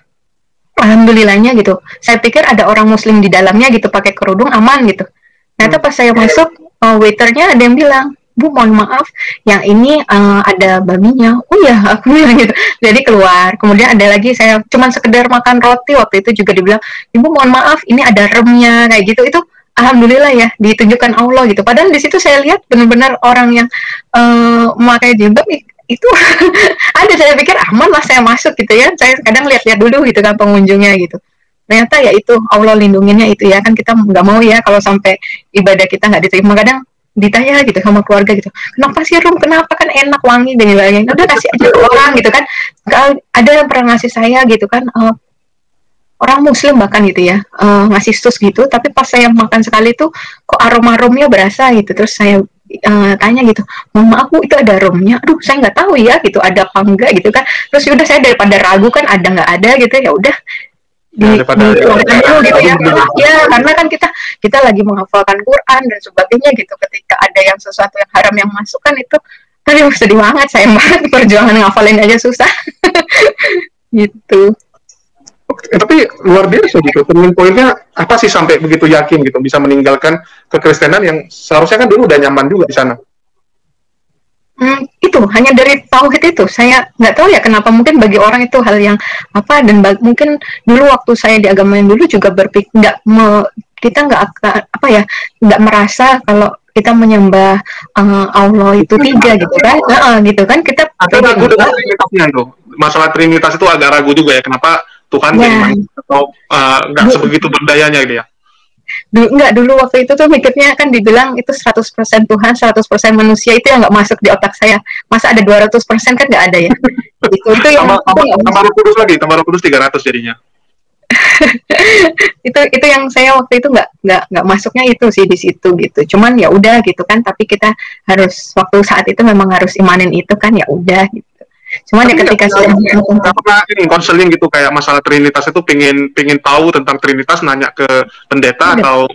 alhamdulillahnya gitu. Saya pikir ada orang muslim di dalamnya gitu, pakai kerudung aman gitu. Ternyata pas saya masuk, waiternya ada yang bilang, Bu mohon maaf, yang ini ada babinya. Oh ya, aku bilang gitu. Jadi keluar. Kemudian ada lagi, saya cuman sekedar makan roti, waktu itu juga dibilang, Ibu mohon maaf, ini ada remnya kayak gitu. Itu alhamdulillah ya, ditunjukkan Allah gitu. Padahal di situ saya lihat benar-benar orang yang memakai jilbab itu ada, saya pikir aman lah saya masuk gitu ya. Saya kadang lihat-lihat dulu gitu kan pengunjungnya gitu. Ternyata ya itu Allah lindunginnya itu ya, kan kita nggak mau ya kalau sampai ibadah kita nggak diterima. Kadang ditanya gitu sama keluarga gitu, kenapa sih Rum, kenapa, kan enak wangi dan lain-lain, udah kasih aja ke orang gitu kan. Ada yang pernah ngasih saya gitu kan, orang muslim bahkan gitu ya, ngasih sus gitu, tapi pas saya makan sekali tuh kok aroma-aromanya berasa gitu. Terus saya tanya gitu, mohon maaf Bu, itu ada rumnya? Aduh saya nggak tahu ya gitu, ada apa enggak gitu kan. Terus udah saya daripada ragu kan ada nggak ada gitu, ya udah gitu ya. Ya karena kan kita lagi menghafalkan Quran dan sebagainya gitu, ketika ada yang sesuatu yang haram yang masuk kan itu, aduh sedih banget, sayang banget, perjuangan ngafalin aja susah. Gitu. Tapi luar biasa gitu, turning pointnya apa sih sampai begitu yakin gitu bisa meninggalkan kekristenan yang seharusnya kan dulu udah nyaman juga di sana? Itu hanya dari tauhid itu, saya nggak tahu ya kenapa, mungkin bagi orang itu hal yang apa, dan mungkin dulu waktu saya di agama yang dulu juga berpikir kita nggak apa ya, nggak merasa kalau kita menyembah Allah itu tiga gitu kan, gitu kan kita. Ragu dengan trinitasnya itu, masalah trinitas itu agak ragu juga ya, kenapa Tuhan ya, atau nggak sebegitu berdayanya gitu ya? Dulu waktu itu tuh mikirnya kan dibilang itu 100% Tuhan, 100% manusia, itu yang nggak masuk di otak saya. Masa ada 200% kan nggak ada ya? Itu yang tambah Roh Kudus lagi, tambah Roh Kudus 300 jadinya. Itu yang saya waktu itu nggak masuknya itu sih di situ gitu. Cuman ya udah gitu kan, tapi kita harus waktu saat itu memang harus imanin itu kan, ya udah gitu. Cuman Tapi ya ketika saya nggak pernah ini konseling gitu kayak masalah Trinitas itu pingin tahu tentang Trinitas, nanya ke pendeta atau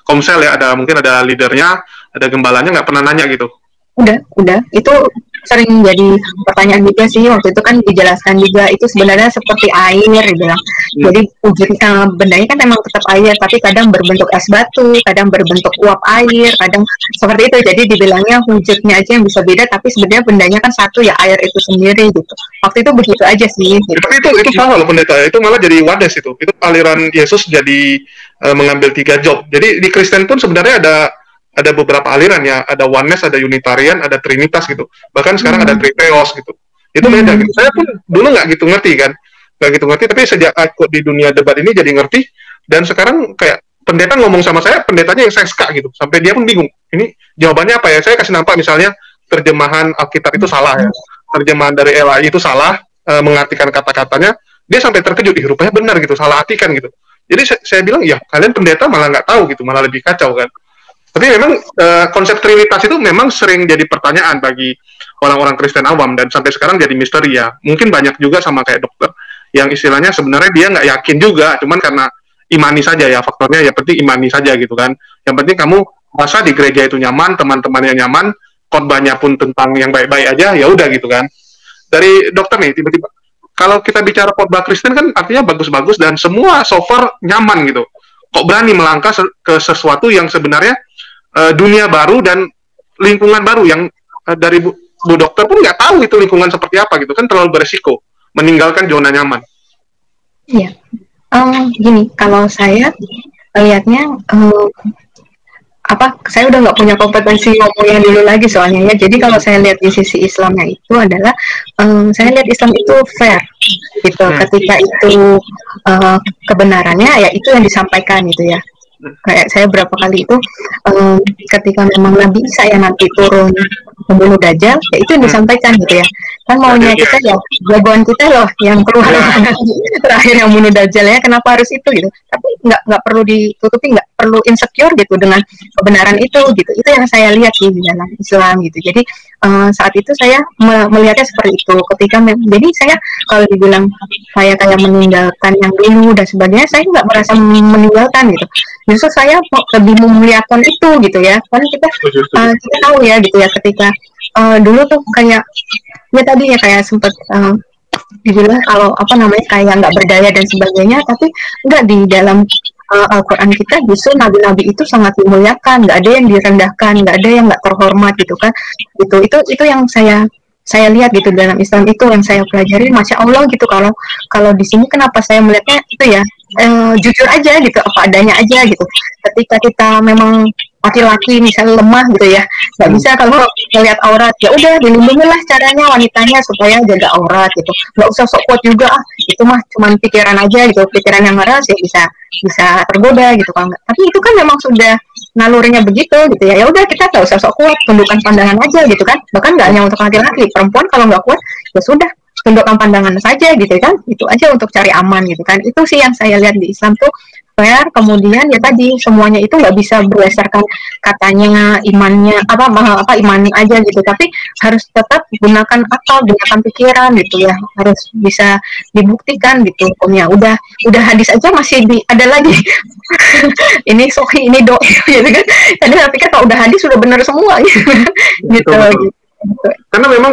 komsel ya, mungkin ada leadernya, ada gembalanya, nggak pernah nanya gitu? Udah itu sering jadi pertanyaan juga sih. Waktu itu kan dijelaskan juga itu sebenarnya seperti air dibilang. Jadi wujudnya bendanya kan memang tetap air, tapi kadang berbentuk es batu, kadang berbentuk uap air, kadang seperti itu. Jadi dibilangnya wujudnya aja yang bisa beda, tapi sebenarnya bendanya kan satu ya, air itu sendiri gitu. Waktu itu begitu aja sih gitu. Tapi itu salah loh pendeta, itu malah jadi wadas itu aliran Yesus jadi mengambil 3 job. Jadi di Kristen pun sebenarnya ada beberapa aliran ya, ada oneness, ada Unitarian, ada Trinitas gitu. Bahkan sekarang ada Triteos gitu. Itu beda gitu. Saya pun dulu nggak gitu ngerti kan, nggak gitu ngerti. Tapi sejak aku di dunia debat ini jadi ngerti. Dan sekarang kayak pendeta ngomong sama saya, pendetanya yang saya suka gitu. Sampai dia pun bingung. Ini jawabannya apa ya? Saya kasih nampak misalnya terjemahan Alkitab itu salah ya. Terjemahan dari LAI itu salah, mengartikan kata-katanya. Dia sampai terkejut, rupanya benar gitu, salah artikan gitu. Jadi saya bilang, ya kalian pendeta malah nggak tahu gitu, malah lebih kacau kan. Tapi memang konsep Trinitas itu memang sering jadi pertanyaan bagi orang-orang Kristen awam dan sampai sekarang jadi misteri ya. Mungkin banyak juga sama kayak dokter yang istilahnya sebenarnya dia nggak yakin juga, cuman karena imani saja ya, faktornya ya penting imani saja gitu kan. Yang penting kamu masa di gereja itu nyaman, teman-temannya nyaman, khotbahnya pun tentang yang baik-baik aja, ya udah gitu kan. Dari dokter nih tiba-tiba, kalau kita bicara khotbah Kristen kan artinya bagus-bagus dan semua so far nyaman gitu. Kok berani melangkah ke sesuatu yang sebenarnya dunia baru dan lingkungan baru yang dari Bu Dokter pun nggak tahu itu lingkungan seperti apa gitu kan, terlalu beresiko meninggalkan zona nyaman. Iya, gini, kalau saya lihatnya saya udah nggak punya kompetensi ngomong yang dulu lagi soalnya ya. Jadi kalau saya lihat di sisi Islamnya itu adalah saya lihat Islam itu fair gitu. Ketika itu kebenarannya ya itu yang disampaikan gitu ya. Kayak saya berapa kali itu ketika memang Nabi Isa ya nanti turun membunuh Dajjal, ya itu yang disampaikan gitu ya. Kan maunya kita ya jagoan kita loh yang keluar terakhir yang bunuh Dajjal ya, kenapa harus itu gitu. Tapi nggak perlu ditutupi, nggak perlu insecure gitu dengan kebenaran itu gitu. Itu yang saya lihat sih di dalam Islam gitu. Jadi saat itu saya melihatnya seperti itu. Jadi saya kalau dibilang saya kayak meninggalkan yang dulu dan sebagainya, saya nggak merasa meninggalkan gitu. Justru saya lebih memuliakan itu gitu ya. Kan kita tahu ya gitu ya, ketika dulu tuh kayak ya tadi ya kayak sempat dibilang kalau kayak nggak berdaya dan sebagainya, tapi enggak, di dalam Al-Quran kita justru nabi-nabi itu sangat dimuliakan, nggak ada yang direndahkan, nggak ada yang nggak terhormat gitu kan. Itu yang saya lihat gitu dalam Islam, itu yang saya pelajari. Masya Allah gitu. Kalau di sini kenapa saya melihatnya itu ya jujur aja gitu, apa adanya aja gitu. Ketika kita memang laki-laki misalnya lemah gitu ya, nggak bisa kalau melihat aurat, ya udah dilindungilah caranya wanitanya supaya jaga aurat gitu. Nggak usah sok kuat juga, itu mah cuman pikiran aja gitu, pikiran yang ngeras ya bisa tergoda gitu kan. Tapi itu kan memang sudah nalurinya begitu gitu ya. Ya udah kita nggak usah sok kuat, tundukkan pandangan aja gitu kan. Bahkan nggak hanya untuk laki-laki, perempuan kalau nggak kuat ya sudah tundukkan pandangan saja gitu kan. Itu aja untuk cari aman gitu kan. Itu sih yang saya lihat di Islam tuh fair. Kemudian ya tadi semuanya itu nggak bisa berdasarkan katanya imannya iman aja gitu, tapi harus tetap gunakan akal, gunakan pikiran gitu ya, harus bisa dibuktikan gitu hukumnya. Udah hadis aja masih ada lagi ini sohi ini do gitu kan. Tadi saya pikir kalau udah hadis sudah benar semua gitu. Karena memang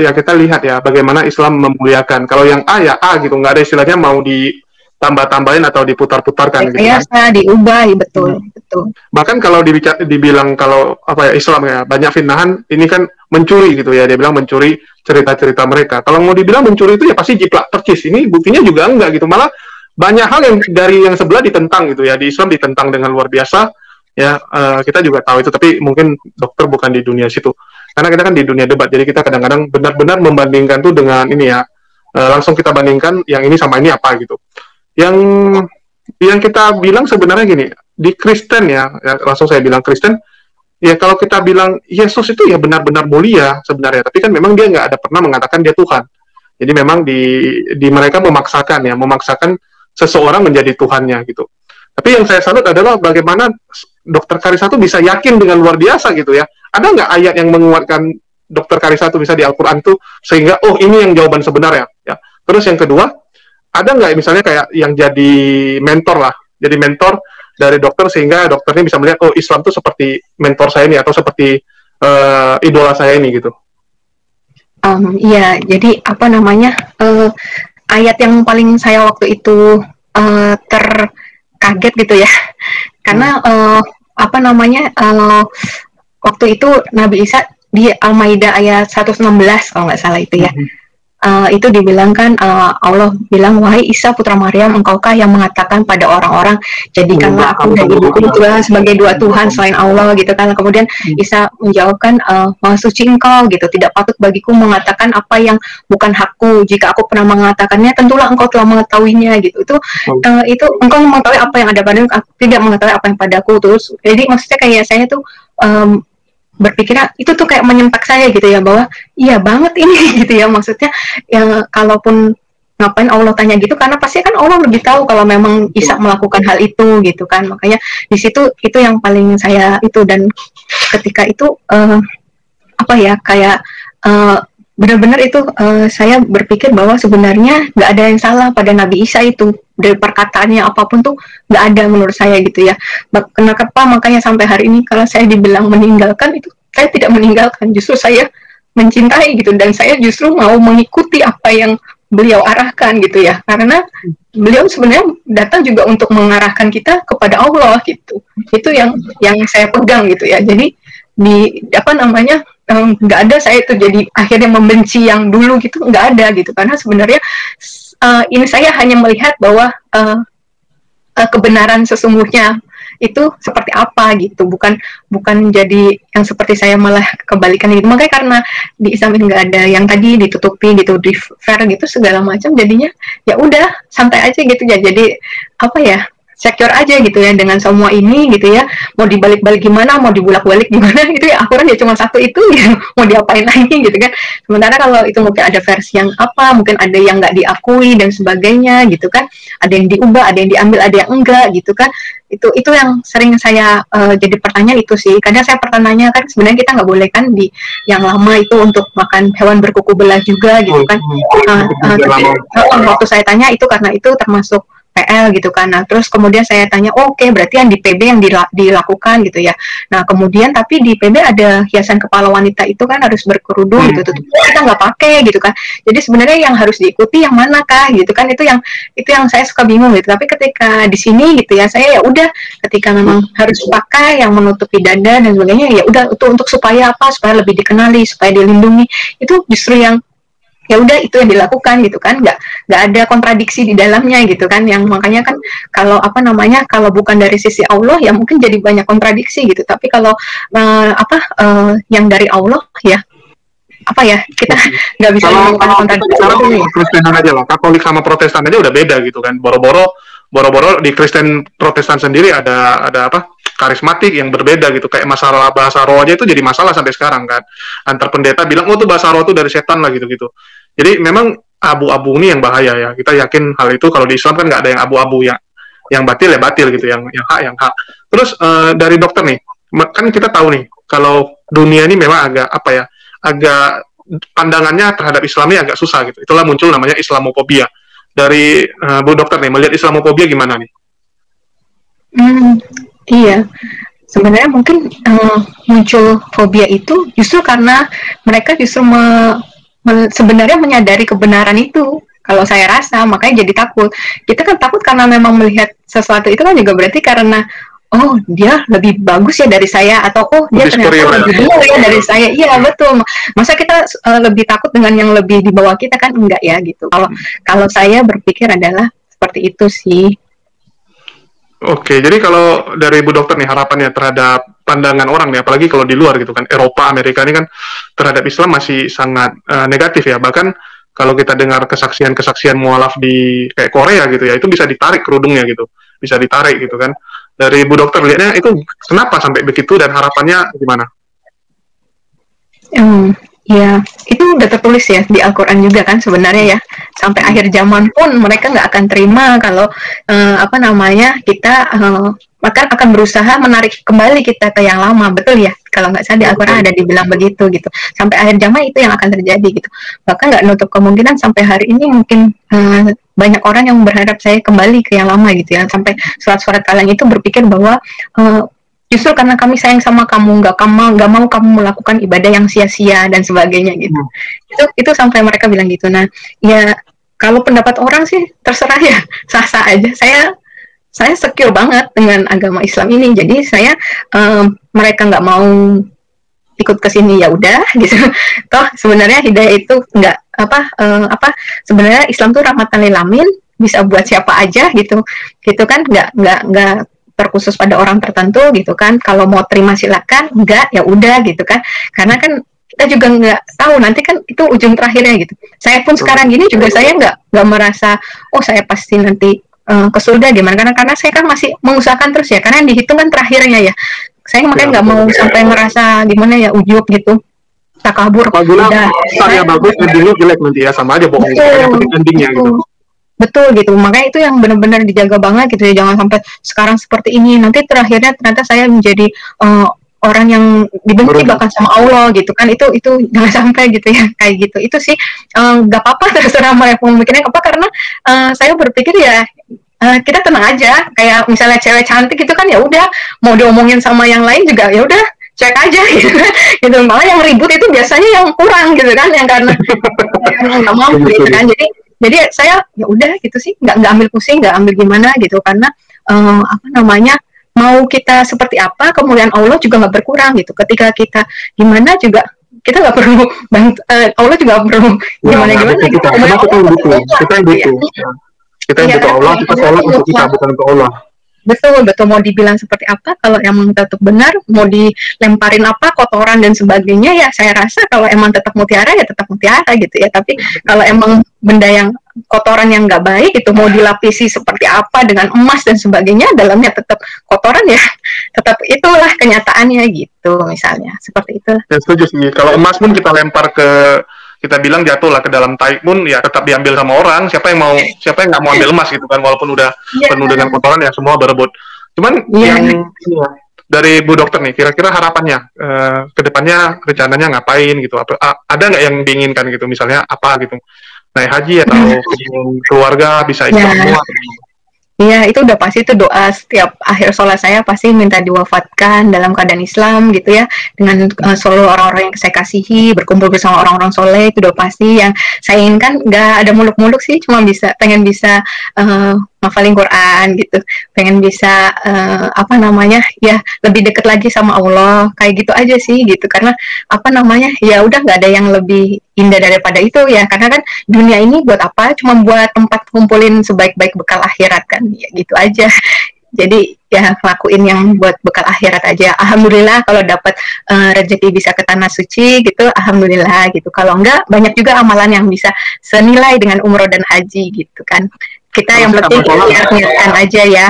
ya kita lihat ya bagaimana Islam memuliakan. Kalau yang A ya A gitu, nggak ada istilahnya mau ditambah-tambahin atau diputar-putarkan gitu kan. Diubah, betul. Bahkan kalau dibilang kalau Islam ya banyak fitnahan, ini kan mencuri gitu ya, dia bilang mencuri cerita-cerita mereka. Kalau mau dibilang mencuri itu ya pasti jiplak percis. Ini buktinya juga enggak gitu, malah banyak hal yang dari yang sebelah ditentang gitu ya. Di Islam ditentang dengan luar biasa ya. Kita juga tahu itu, tapi mungkin dokter bukan di dunia situ, karena kita kan di dunia debat, jadi kita kadang-kadang benar-benar membandingkan tuh dengan ini ya, langsung kita bandingkan yang ini sama ini apa gitu. Yang kita bilang sebenarnya gini, di Kristen ya langsung saya bilang Kristen, ya kalau kita bilang Yesus itu ya benar-benar mulia sebenarnya, tapi kan memang dia nggak ada pernah mengatakan dia Tuhan. Jadi memang di mereka memaksakan seseorang menjadi Tuhannya gitu. Tapi yang saya salut adalah bagaimana Dokter Karissa tuh bisa yakin dengan luar biasa gitu ya. Ada nggak ayat yang menguatkan Dokter Karissa tuh bisa di Al-Quran tuh sehingga oh ini yang jawaban sebenarnya ya. Terus yang kedua, ada nggak misalnya kayak yang jadi mentor lah, jadi mentor dari dokter sehingga dokternya bisa melihat oh Islam tuh seperti mentor saya ini atau seperti idola saya ini gitu. Iya, jadi apa namanya ayat yang paling saya waktu itu terkaget gitu ya, karena apa namanya waktu itu Nabi Isa di Al-Maidah ayat 116 kalau nggak salah itu ya. Itu dibilangkan Allah bilang, wahai Isa putra Maryam, engkaukah yang mengatakan pada orang-orang jadikanlah aku dan ibuku sebagai dua Tuhan selain Allah gitu kan. Kemudian Isa menjawabkan, maha suci engkau gitu, tidak patut bagiku mengatakan apa yang bukan hakku, jika aku pernah mengatakannya tentulah engkau telah mengetahuinya gitu. Itu engkau mengetahui apa yang ada padamu, aku tidak mengetahui apa yang padaku. Terus jadi maksudnya kayak saya tuh berpikirnya itu tuh kayak menyempak saya gitu ya, bahwa iya banget ini gitu ya, maksudnya yang kalaupun ngapain Allah tanya gitu, karena pasti kan Allah lebih tahu kalau memang Isa melakukan hal itu gitu kan. Makanya di situ itu yang paling saya itu, dan ketika itu apa ya kayak benar-benar itu saya berpikir bahwa sebenarnya nggak ada yang salah pada Nabi Isa itu, dari perkataannya apapun tuh nggak ada menurut saya gitu ya. Kenapa makanya sampai hari ini kalau saya dibilang meninggalkan, itu saya tidak meninggalkan, justru saya mencintai gitu, dan saya justru mau mengikuti apa yang beliau arahkan gitu ya, karena beliau sebenarnya datang juga untuk mengarahkan kita kepada Allah gitu. Itu yang saya pegang gitu ya. Jadi di apa namanya nggak ada saya itu jadi akhirnya membenci yang dulu gitu, nggak ada gitu, karena sebenarnya ini saya hanya melihat bahwa kebenaran sesungguhnya itu seperti apa gitu, bukan jadi yang seperti saya malah kebalikan gitu. Makanya karena di Islam nggak ada yang tadi ditutupi gitu, di fair gitu segala macam, jadinya ya udah santai aja gitu ya. Jadi apa ya, secure aja gitu ya dengan semua ini gitu ya. Mau dibalik-balik gimana, mau dibulak-balik gimana gitu ya, aturan ya cuma satu itu ya, mau diapain lagi gitu kan. Sementara kalau itu mungkin ada versi yang apa, mungkin ada yang nggak diakui dan sebagainya gitu kan, ada yang diubah, ada yang diambil, ada yang enggak gitu kan. Itu yang sering saya jadi pertanyaan itu sih. Kadang saya pertanyaannya kan sebenarnya kita nggak boleh kan di yang lama itu untuk makan hewan berkuku belah juga gitu kan. Waktu saya tanya itu karena itu termasuk PL gitu kan. Nah, terus kemudian saya tanya, oke, berarti yang di PB yang dilakukan gitu ya. Nah, kemudian tapi di PB ada hiasan kepala wanita itu kan harus berkerudung gitu. Kita nggak pakai gitu kan. Jadi sebenarnya yang harus diikuti yang mana kah gitu kan. Itu yang saya suka bingung gitu. Tapi ketika di sini gitu ya, saya ya udah ketika memang harus pakai yang menutupi dada dan sebagainya, ya udah untuk supaya apa? Supaya lebih dikenali, supaya dilindungi. Itu justru yang ya udah itu yang dilakukan gitu kan, nggak ada kontradiksi di dalamnya gitu kan. Yang makanya kan kalau apa namanya, kalau bukan dari sisi Allah ya mungkin jadi banyak kontradiksi gitu, tapi kalau yang dari Allah ya apa ya, kita nggak bisa menemukan kontradiksi. Kristenan aja loh, Katolik sama Protestan aja udah beda gitu kan. Boro-boro di Kristen Protestan sendiri ada apa, karismatik yang berbeda gitu, kayak masalah bahasa roh aja itu jadi masalah sampai sekarang kan, antar pendeta bilang oh tuh bahasa roh tuh dari setan lah gitu. Jadi memang abu-abu ini yang bahaya ya. Kita yakin hal itu. Kalau di Islam kan nggak ada yang abu-abu, yang batil ya batil gitu, yang hak. Terus dari dokter nih, kan kita tahu nih kalau dunia ini memang agak pandangannya terhadap Islam ini agak susah gitu. Itulah muncul namanya Islamofobia. Dari Bu Dokter nih, melihat Islamofobia gimana nih? Iya, sebenarnya mungkin muncul fobia itu justru karena mereka justru sebenarnya menyadari kebenaran itu. Kalau saya rasa, makanya jadi takut. Kita kan takut karena memang melihat sesuatu itu kan juga berarti karena oh dia lebih bagus ya dari saya, atau oh dia ternyata lebih benar ya dari saya. Iya betul. Masa kita lebih takut dengan yang lebih di bawah kita, kan enggak ya gitu. Kalau saya berpikir adalah seperti itu sih. Oke, jadi kalau dari Bu Dokter nih, harapannya terhadap pandangan orang nih, apalagi kalau di luar gitu kan, Eropa, Amerika ini kan terhadap Islam masih sangat negatif ya. Bahkan kalau kita dengar kesaksian mualaf di kayak Korea gitu ya, itu bisa ditarik kerudungnya gitu, bisa ditarik gitu kan. Dari Bu Dokter lihatnya itu kenapa sampai begitu dan harapannya gimana? Ya, itu udah tertulis ya di Al-Quran juga kan sebenarnya ya. Sampai akhir zaman pun mereka nggak akan terima kalau apa namanya kita akan berusaha menarik kembali kita ke yang lama, betul ya? Kalau nggak salah di Al-Quran ada dibilang begitu gitu. Sampai akhir zaman itu yang akan terjadi gitu. Bahkan nggak nutup kemungkinan sampai hari ini mungkin banyak orang yang berharap saya kembali ke yang lama gitu ya. Sampai surat-surat kalian itu berpikir bahwa justru karena kami sayang sama kamu, nggak mau kamu melakukan ibadah yang sia-sia dan sebagainya gitu. Itu sampai mereka bilang gitu. Nah, ya kalau pendapat orang sih terserah ya, sah-sah aja. Saya secure banget dengan agama Islam ini. Jadi saya mereka nggak mau ikut ke sini ya udah gitu. Toh sebenarnya hidayah itu nggak sebenarnya Islam tuh rahmatan lil alamin, bisa buat siapa aja gitu. Gitu kan nggak terkhusus pada orang tertentu gitu kan. Kalau mau terima silakan, enggak ya udah gitu kan. Karena kan kita juga nggak tahu nanti kan itu ujung terakhirnya gitu. Saya pun sekarang gini juga saya nggak merasa oh saya pasti nanti ke surga gimana, karena saya kan masih mengusahakan terus ya, karena yang dihitung kan terakhirnya ya. Saya makanya nggak mau sampai merasa gimana ya, ujub gitu, takabur. Udah saya bagus endingnya jelek nanti ya, sama aja bohong. Yang penting endingnya gitu. Betul gitu, makanya itu yang benar-benar dijaga banget gitu ya, jangan sampai sekarang seperti ini nanti terakhirnya ternyata saya menjadi orang yang dibenci bahkan sama Allah gitu kan. Itu jangan sampai gitu ya, kayak gitu. Itu sih nggak apa-apa terserah mereka memikirnya apa, karena saya berpikir ya kita tenang aja, kayak misalnya cewek cantik gitu kan, ya udah mau diomongin sama yang lain juga ya udah cek aja gitu, gitu. Malah yang ribut itu biasanya yang kurang gitu kan, yang karena nggak mau gitu kan. Jadi saya ya udah gitu sih, nggak ambil pusing, nggak ambil gimana gitu, karena apa namanya, mau kita seperti apa kemuliaan Allah juga nggak berkurang gitu. Ketika kita gimana juga kita nggak perlu Allah juga perlu gimana kita yang butuh Allah, kita sholat untuk kita, bukan untuk Allah. Betul, mau dibilang seperti apa, kalau emang tetap benar, mau dilemparin apa, kotoran dan sebagainya, ya saya rasa kalau emang tetap mutiara, ya tetap mutiara gitu ya. Tapi kalau emang benda yang kotoran yang nggak baik, itu mau dilapisi seperti apa dengan emas dan sebagainya, dalamnya tetap kotoran ya, tetap itulah kenyataannya gitu, misalnya. Seperti itu. Ya, setuju sih. Kalau emas pun kita lempar kita bilang jatuh lah ke dalam tai pun ya tetap diambil sama orang. Siapa yang nggak mau ambil emas gitu kan, walaupun udah penuh dengan kotoran ya semua berebut. Cuman yang dari Bu Dokter nih, kira-kira harapannya ke depannya rencananya ngapain gitu? Ada nggak yang diinginkan gitu, misalnya apa gitu, naik haji atau keluarga bisa ikut semua? Iya, itu udah pasti, itu doa setiap akhir sholat saya pasti minta diwafatkan dalam keadaan Islam gitu ya, dengan seluruh orang-orang yang saya kasihi, berkumpul bersama orang-orang soleh. Itu udah pasti yang saya inginkan. Nggak ada muluk-muluk sih, cuma pengen bisa ngafalin Quran gitu, pengen bisa apa namanya ya, lebih dekat lagi sama Allah, kayak gitu aja sih gitu. Karena apa namanya ya, udah nggak ada yang lebih indah daripada itu ya, karena kan dunia ini buat apa, cuma buat tempat kumpulin sebaik-baik bekal akhirat kan, ya gitu aja. Jadi ya lakuin yang buat bekal akhirat aja. Alhamdulillah kalau dapat rezeki bisa ke tanah suci gitu, alhamdulillah gitu. Kalau enggak, banyak juga amalan yang bisa senilai dengan umroh dan haji gitu kan. Kita yang penting niatkan aja ya.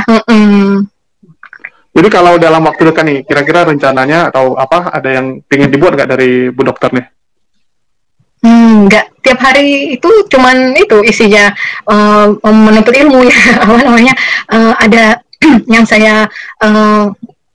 Jadi kalau dalam waktu dekat nih, kira-kira rencananya atau apa, ada yang pengen dibuat nggak dari Bu Dokter nih? Enggak, tiap hari itu cuman itu isinya menuntut ilmu ya, apa namanya, ada yang saya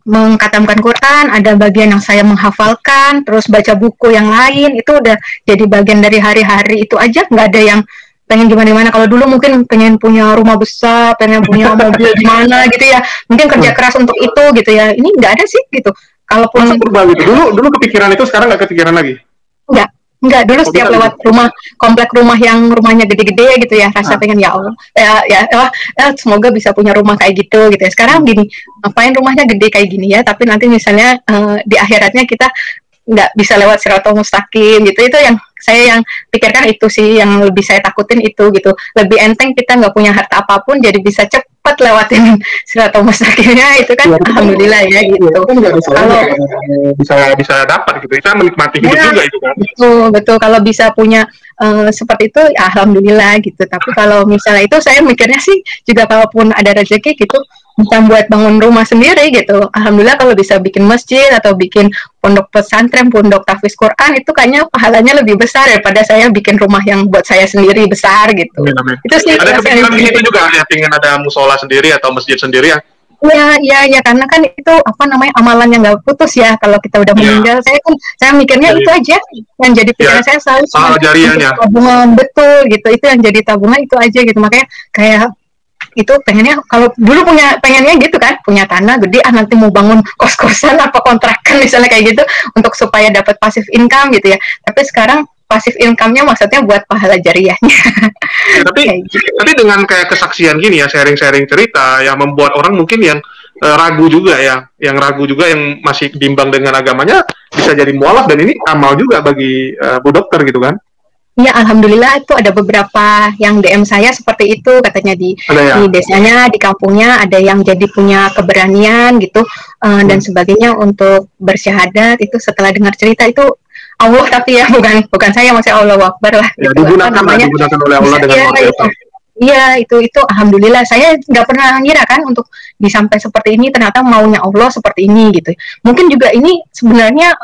mengkatamkan Quran, ada bagian yang saya menghafalkan, terus baca buku yang lain, itu udah jadi bagian dari hari-hari itu aja. Nggak ada yang pengen gimana-gimana. Kalau dulu mungkin pengen punya rumah besar, pengen punya mobil gimana gitu ya, mungkin kerja keras untuk itu gitu ya. Ini nggak ada sih gitu. Kalaupun berubah gitu. Dulu kepikiran itu, sekarang nggak kepikiran lagi? Enggak, dulu setiap lewat komplek rumah yang rumahnya gede-gede gitu ya, rasa pengen ya Allah, semoga bisa punya rumah kayak gitu ya. Sekarang gini, ngapain rumahnya gede kayak gini ya, tapi nanti misalnya di akhiratnya kita nggak bisa lewat Siratal Mustaqim gitu. Itu yang saya pikirkan, itu sih yang lebih saya takutin itu gitu. Lebih enteng kita nggak punya harta apapun, jadi bisa cepat lewatin Siratal Mustaqimnya, itu kan alhamdulillah ya gitu. Kalau bisa dapat gitu, kita menikmati hidup juga itu kan. Betul. Kalau bisa punya seperti itu, ya alhamdulillah gitu. Tapi kalau misalnya itu, saya mikirnya sih juga kalaupun ada rezeki gitu, bisa buat bangun rumah sendiri gitu. Alhamdulillah kalau bisa bikin masjid atau bikin pondok pesantren, pondok tahfiz Quran, itu kayaknya pahalanya lebih besar daripada saya bikin rumah yang buat saya sendiri besar gitu. Amin, amin. Itu sih Ada kepikiran gitu juga ya, pengen ada musola sendiri atau masjid sendiri ya? Iya, karena kan itu apa namanya amalan yang nggak putus ya kalau kita udah meninggal. Saya mikirnya itu aja yang jadi pikiran saya selalu jariahnya. Tabungan, betul gitu. Itu yang jadi tabungan itu aja gitu. Makanya kayak itu pengennya kalau dulu pengennya gitu kan, punya tanah gede nanti mau bangun kos-kosan apa kontrakan misalnya kayak gitu untuk supaya dapat passive income gitu ya. Tapi sekarang passive income-nya maksudnya buat pahala jariahnya. Ya, tapi dengan kayak kesaksian gini ya, sharing-sharing cerita yang membuat orang mungkin yang ragu juga ya, yang masih bimbang dengan agamanya bisa jadi mualaf, dan ini amal juga bagi Bu Dokter gitu kan. Ya, alhamdulillah itu ada beberapa yang DM saya seperti itu, katanya di desanya, di kampungnya ada yang jadi punya keberanian gitu dan sebagainya untuk bersyahadat itu setelah dengar cerita itu Allah, tapi ya bukan saya, masih Allah Akbar lah. Ya, gitu, digunakan oleh Allah dengan luar biasa. Iya, itu alhamdulillah saya nggak pernah ngira kan untuk disampai seperti ini, ternyata maunya Allah seperti ini gitu. Mungkin juga ini sebenarnya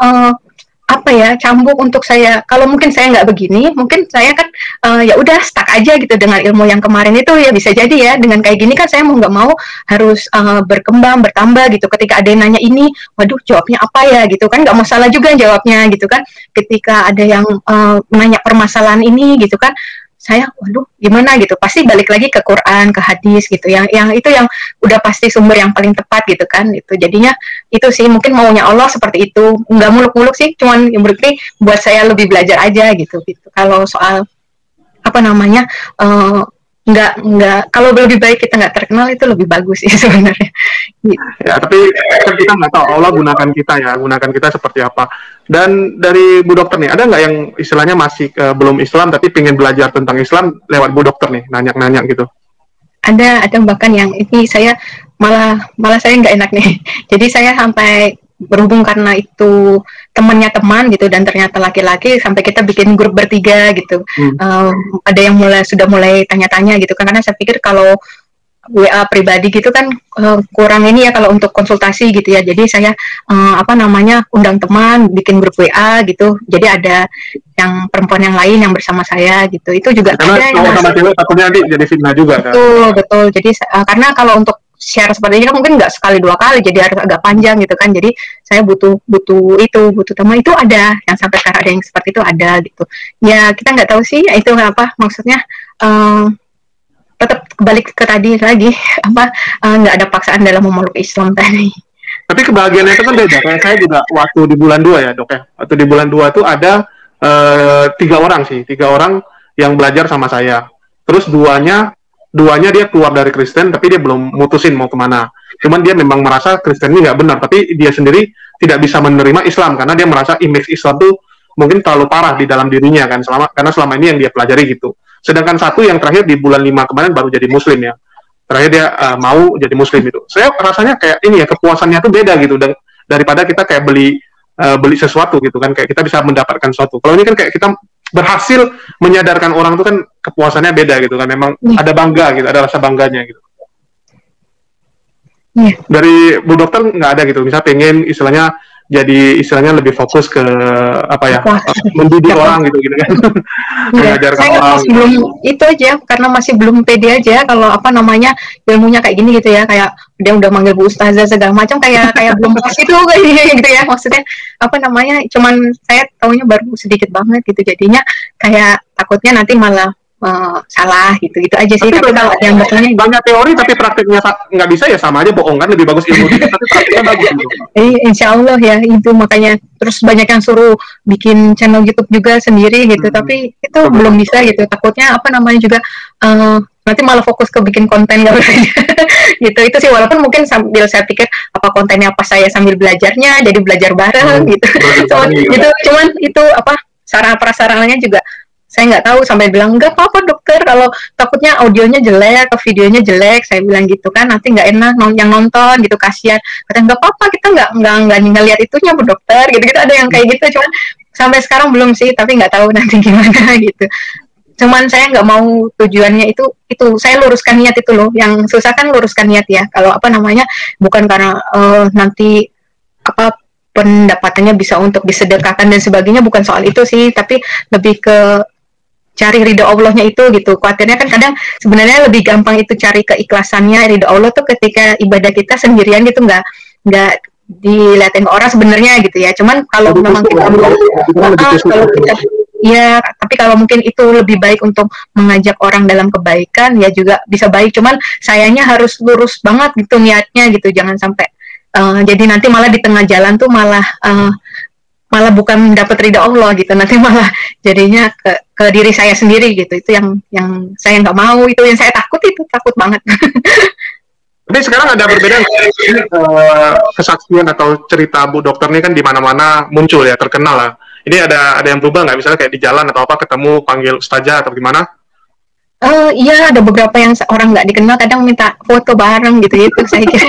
apa ya, cambuk untuk saya. Kalau mungkin saya nggak begini, mungkin saya kan ya udah stuck aja gitu dengan ilmu yang kemarin itu, ya bisa jadi ya dengan kayak gini kan saya mau nggak mau harus berkembang, bertambah gitu. Ketika ada yang nanya ini, waduh jawabnya apa ya gitu kan, nggak masalah juga jawabnya gitu kan. Ketika ada yang nanya permasalahan ini gitu kan, saya waduh gimana gitu, pasti balik lagi ke Quran, ke hadis gitu, yang itu yang udah pasti sumber yang paling tepat gitu kan. Itu jadinya itu sih mungkin maunya Allah seperti itu, nggak muluk-muluk sih, cuman yang berarti buat saya lebih belajar aja gitu. Kalau soal apa namanya nggak kalau lebih baik kita nggak terkenal itu lebih bagus sih sebenarnya. Gitu. Ya, tapi kan kita nggak tahu Allah gunakan kita seperti apa. Dan dari Bu Dokter nih, ada nggak yang istilahnya masih belum Islam tapi pengen belajar tentang Islam lewat Bu Dokter nih, nanya gitu? Ada bahkan yang ini saya malah saya nggak enak nih. Jadi saya sampai berhubung karena itu temannya teman gitu, dan ternyata laki-laki, sampai kita bikin grup bertiga gitu. Ada yang sudah mulai tanya-tanya gitu kan, karena saya pikir kalau WA pribadi gitu kan kurang ini ya kalau untuk konsultasi gitu ya. Jadi saya undang teman, bikin grup WA gitu. Jadi ada yang perempuan yang lain yang bersama saya gitu. Itu juga karena ada yang sama cewek takutnya nanti jadi fitnah juga kan. Betul. Jadi karena kalau untuk share seperti ini kan mungkin nggak sekali dua kali, jadi harus agak panjang gitu kan. Jadi saya butuh teman, itu ada yang sampai sekarang ada yang seperti itu ada gitu. Ya kita nggak tahu sih itu apa maksudnya. Tetap balik ke tadi lagi nggak ada paksaan dalam memeluk Islam tadi. Tapi kebahagiaan itu kan beda. Kayak saya juga waktu di bulan 2 ya Dok ya. Waktu di bulan 2 tuh ada 3 orang yang belajar sama saya. Terus duanya dia keluar dari Kristen tapi dia belum mutusin mau kemana. Cuman dia memang merasa Kristen ini nggak benar, tapi dia sendiri tidak bisa menerima Islam karena dia merasa image Islam tuh mungkin terlalu parah di dalam dirinya kan, karena selama ini yang dia pelajari gitu. Sedangkan satu yang terakhir di bulan 5 kemarin baru jadi muslim ya. Terakhir dia mau jadi muslim itu. Saya rasanya kayak ini ya, kepuasannya tuh beda gitu daripada kita kayak beli sesuatu gitu kan, kayak kita bisa mendapatkan sesuatu. Kalau ini kan kayak kita berhasil menyadarkan orang tuh kan kepuasannya beda gitu kan. Memang ada bangga gitu, ada rasa bangganya gitu. Dari Bu Dokter nggak ada gitu, misal pengen istilahnya lebih fokus ke mendidik orang gitu kan. Mengajarkan saya orang. masih belum itu aja, karena masih belum pede aja kalau ilmunya kayak gini gitu ya, kayak dia udah manggil Bu Ustazah segala macam, kayak belum pas itu kayak gitu ya, maksudnya cuman saya taunya baru sedikit banget gitu, jadinya kayak takutnya nanti malah salah gitu aja sih. Tapi kalau ada yang bertanya banyak teori tapi praktiknya nggak bisa ya sama aja bohong kan, lebih bagus ilmu dikit tapi praktiknya bagus gitu. Insya Allah ya, itu makanya terus banyak yang suruh bikin channel YouTube juga sendiri gitu, tapi itu belum bisa gitu, takutnya juga nanti malah fokus ke bikin konten gitu. Itu sih, walaupun mungkin sambil saya pikir apa kontennya pas saya sambil belajarnya, jadi belajar bareng gitu. Cuman itu sarana prasarananya juga saya nggak tahu, sampai bilang nggak apa-apa dokter kalau takutnya audionya jelek atau videonya jelek, saya bilang gitu kan, nanti nggak enak yang nonton gitu, kasihan. Katanya nggak apa-apa, kita nggak ngeliat itunya Bu Dokter gitu ada yang kayak gitu. Cuman sampai sekarang belum sih, tapi nggak tahu nanti gimana gitu. cuman saya nggak mau tujuannya itu saya luruskan niat itu loh, yang susah kan luruskan niat ya, kalau apa namanya, bukan karena nanti apa pendapatannya bisa untuk disedekahkan dan sebagainya, bukan soal itu sih, tapi lebih ke cari ridho Allahnya itu gitu. Khawatirnya kan kadang sebenarnya lebih gampang itu cari keikhlasannya ridho Allah tuh ketika ibadah kita sendirian gitu, nggak dilihatin ke orang sebenarnya gitu ya. Cuman kalau memang kita kalau kita ya, tapi kalau mungkin itu lebih baik untuk mengajak orang dalam kebaikan ya juga bisa baik. Cuman sayangnya harus lurus banget gitu niatnya gitu, jangan sampai jadi nanti malah di tengah jalan tuh malah bukan dapat ridha Allah gitu, nanti malah jadinya ke diri saya sendiri gitu. Itu yang saya nggak mau, itu yang saya takut banget. Tapi sekarang ada perbedaan kesaksian atau cerita Bu Dokter ini kan di mana-mana muncul ya, terkenal lah. Ini ada yang berubah nggak? Misalnya kayak di jalan atau apa ketemu panggil ustazah atau gimana? Iya, ada beberapa yang orang nggak dikenal kadang minta foto bareng gitu. Saya kira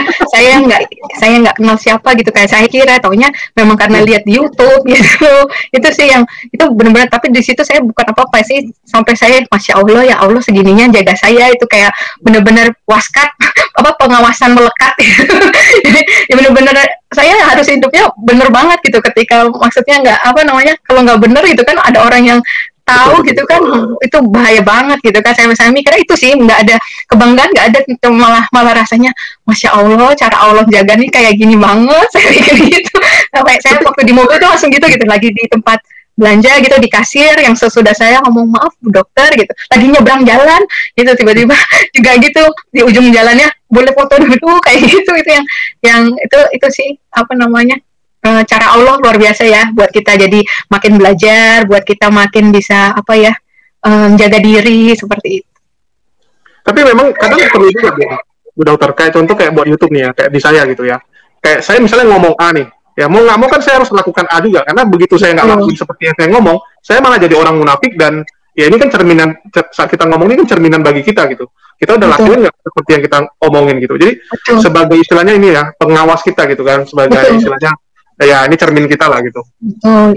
saya nggak kenal siapa gitu, kayak saya kira taunya memang karena lihat di YouTube gitu. Itu sih yang itu benar-benar, tapi di situ saya bukan apa-apa sih, sampai saya masya Allah ya Allah segininya jaga saya, itu kayak benar-benar waskat apa pengawasan melekat gitu. Jadi ya benar-benar saya harus hidupnya bener banget gitu, ketika maksudnya nggak apa namanya, kalau nggak bener gitu kan ada orang yang tahu gitu kan, itu bahaya banget gitu kan. Saya mikirnya itu sih, nggak ada kebanggaan, nggak ada gitu, malah rasanya masya Allah cara Allah jaga nih kayak gini banget. Saya mikir gitu, sampai saya waktu di mobil tuh langsung gitu lagi di tempat belanja gitu, di kasir yang sesudah saya ngomong maaf Bu Dokter gitu, lagi nyebrang jalan gitu, tiba-tiba juga gitu di ujung jalannya boleh foto dulu kayak gitu. Itu yang itu sih apa namanya, cara Allah luar biasa ya buat kita, jadi makin belajar buat kita makin bisa apa ya, menjaga diri seperti itu. Tapi memang kadang perlu juga Bu Dokter, kayak contoh kayak buat YouTube nih ya, kayak di saya gitu ya, kayak saya misalnya ngomong A nih ya, mau nggak mau kan saya harus lakukan A juga, karena begitu saya nggak lakuin seperti yang saya ngomong, saya malah jadi orang munafik. Dan ya ini kan cerminan, saat kita ngomong ini kan cerminan bagi kita gitu, kita udah lakuin nggak seperti yang kita omongin gitu. Jadi sebagai istilahnya ini ya, pengawas kita gitu kan, sebagai istilahnya ya ini cermin kita lah gitu.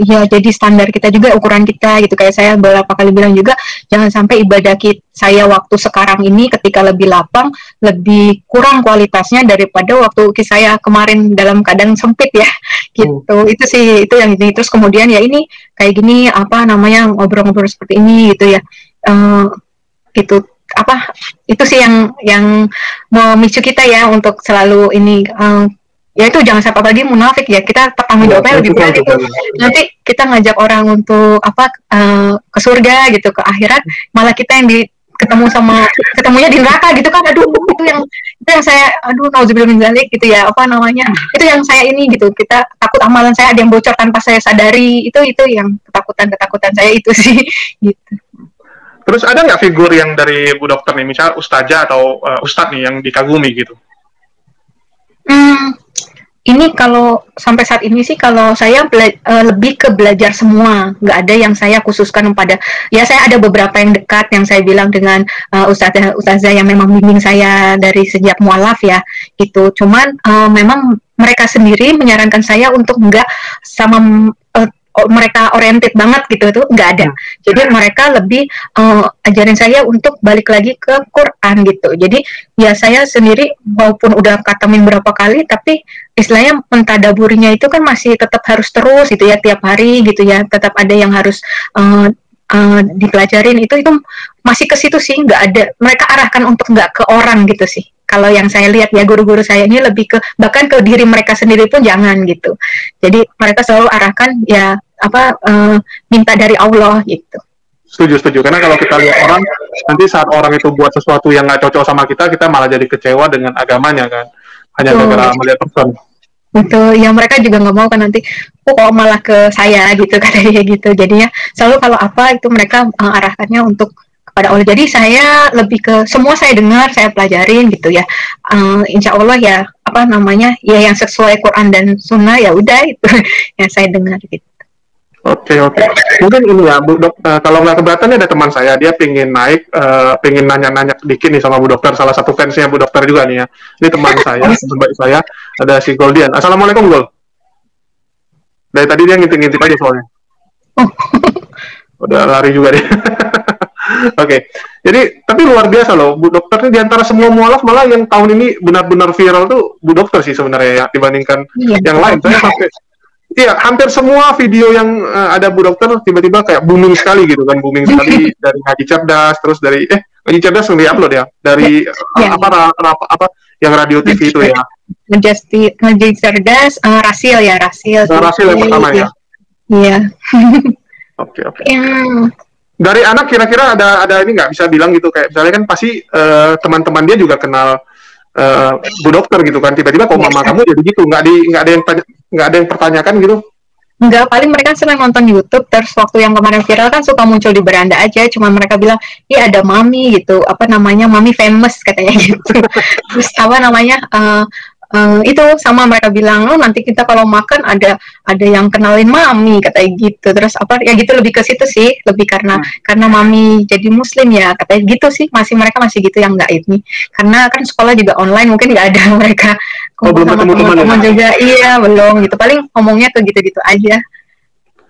Iya, jadi standar kita juga, ukuran kita gitu. Kayak saya beberapa kali bilang juga, jangan sampai ibadah saya waktu sekarang ini ketika lebih lapang, lebih kurang kualitasnya daripada waktu saya kemarin dalam keadaan sempit ya gitu. Itu sih, itu yang ini. Terus kemudian ya ini kayak gini apa namanya, ngobrol-ngobrol seperti ini gitu ya, gitu apa, itu sih yang memicu kita ya untuk selalu ini, ya itu jangan sampai lagi munafik ya, kita pertanggung jawabnya lebih berat itu. Nanti kita ngajak orang untuk apa, ke surga gitu, ke akhirat, malah kita yang ketemunya di neraka gitu kan. Aduh, itu yang saya, nauzubillah min dzalik gitu ya, apa namanya, itu yang saya ini gitu, kita takut amalan saya ada yang bocor tanpa saya sadari. Itu yang ketakutan saya itu sih gitu. Terus ada nggak figur yang dari Bu Dokter nih, misal ustazah atau ustadz nih yang dikagumi gitu? Ini kalau sampai saat ini sih, kalau saya lebih ke belajar semua, nggak ada yang saya khususkan pada, ya saya ada beberapa yang dekat yang saya bilang dengan ustazah yang memang bimbing saya dari sejak mualaf ya gitu. Cuman memang mereka sendiri menyarankan saya untuk nggak sama mereka oriented banget gitu, itu nggak ada. Jadi mereka lebih ajarin saya untuk balik lagi ke Quran gitu. Jadi ya saya sendiri walaupun udah katamin berapa kali, tapi istilahnya mentadaburinya itu kan masih tetap harus terus gitu ya, tiap hari gitu ya, tetap ada yang harus dipelajarin. Itu masih ke situ sih, nggak ada, mereka arahkan untuk nggak ke orang gitu sih. Kalau yang saya lihat ya, guru-guru saya ini lebih ke, bahkan ke diri mereka sendiri pun jangan gitu. Jadi mereka selalu arahkan ya apa, minta dari Allah gitu. Setuju. Karena kalau kita lihat orang, nanti saat orang itu buat sesuatu yang nggak cocok sama kita malah jadi kecewa dengan agamanya kan. Hanya gara-gara melihat person. Betul, ya mereka juga nggak mau kan nanti, kok malah ke saya gitu, kayak gitu. Jadinya selalu kalau apa itu mereka arahkannya untuk kepada Allah. Jadi saya lebih ke semua saya dengar, saya pelajarin gitu ya. Insya Allah ya apa namanya, ya yang sesuai Quran dan Sunnah ya udah itu yang saya dengar gitu. Oke. Mungkin ini ya Bu Dok, kalau nggak keberatan ada teman saya, dia pengen naik, pengen nanya-nanya dikit nih sama Bu Dokter, salah satu fansnya Bu Dokter juga nih ya. Ini teman saya, teman saya, ada si Goldian. Assalamualaikum Gol. Dari tadi dia ngintip-ngintip aja soalnya. Udah lari juga deh. Oke, jadi tapi luar biasa loh, Bu Dokter ini di antara semua mualaf malah yang tahun ini benar-benar viral tuh Bu Dokter sih sebenarnya ya dibandingkan yang lain. Saya sampai iya hampir semua video yang ada Bu Dokter tiba-tiba kayak booming sekali gitu kan, booming sekali dari Ngaji Cerdas, terus dari Ngaji Cerdas yang di-upload ya, dari apa yang radio TV itu ya. Ngaji Cerdas, Rasil ya, Rasil. Rasil yang pertama ya. Iya. Oke. Dari anak kira-kira ada ini nggak bisa bilang gitu kayak misalnya kan pasti teman-teman dia juga kenal Bu Dokter gitu kan, tiba-tiba kok mama kamu jadi gitu, nggak ada yang pertanyakan gitu? Enggak, paling mereka senang nonton YouTube, terus waktu yang kemarin viral kan suka muncul di beranda aja, cuma mereka bilang, iya ada mami gitu, apa namanya, mami famous katanya gitu. Terus apa namanya, itu sama mereka bilang, nanti kita kalau makan ada yang kenalin mami katanya gitu. Terus apa ya gitu, lebih ke situ sih, lebih karena mami jadi muslim ya katanya gitu sih. Mereka masih gitu yang enggak ini, karena kan sekolah juga online, mungkin nggak ada mereka kumpul sama teman-teman juga. Iya belum gitu, paling ngomongnya ke gitu-gitu aja.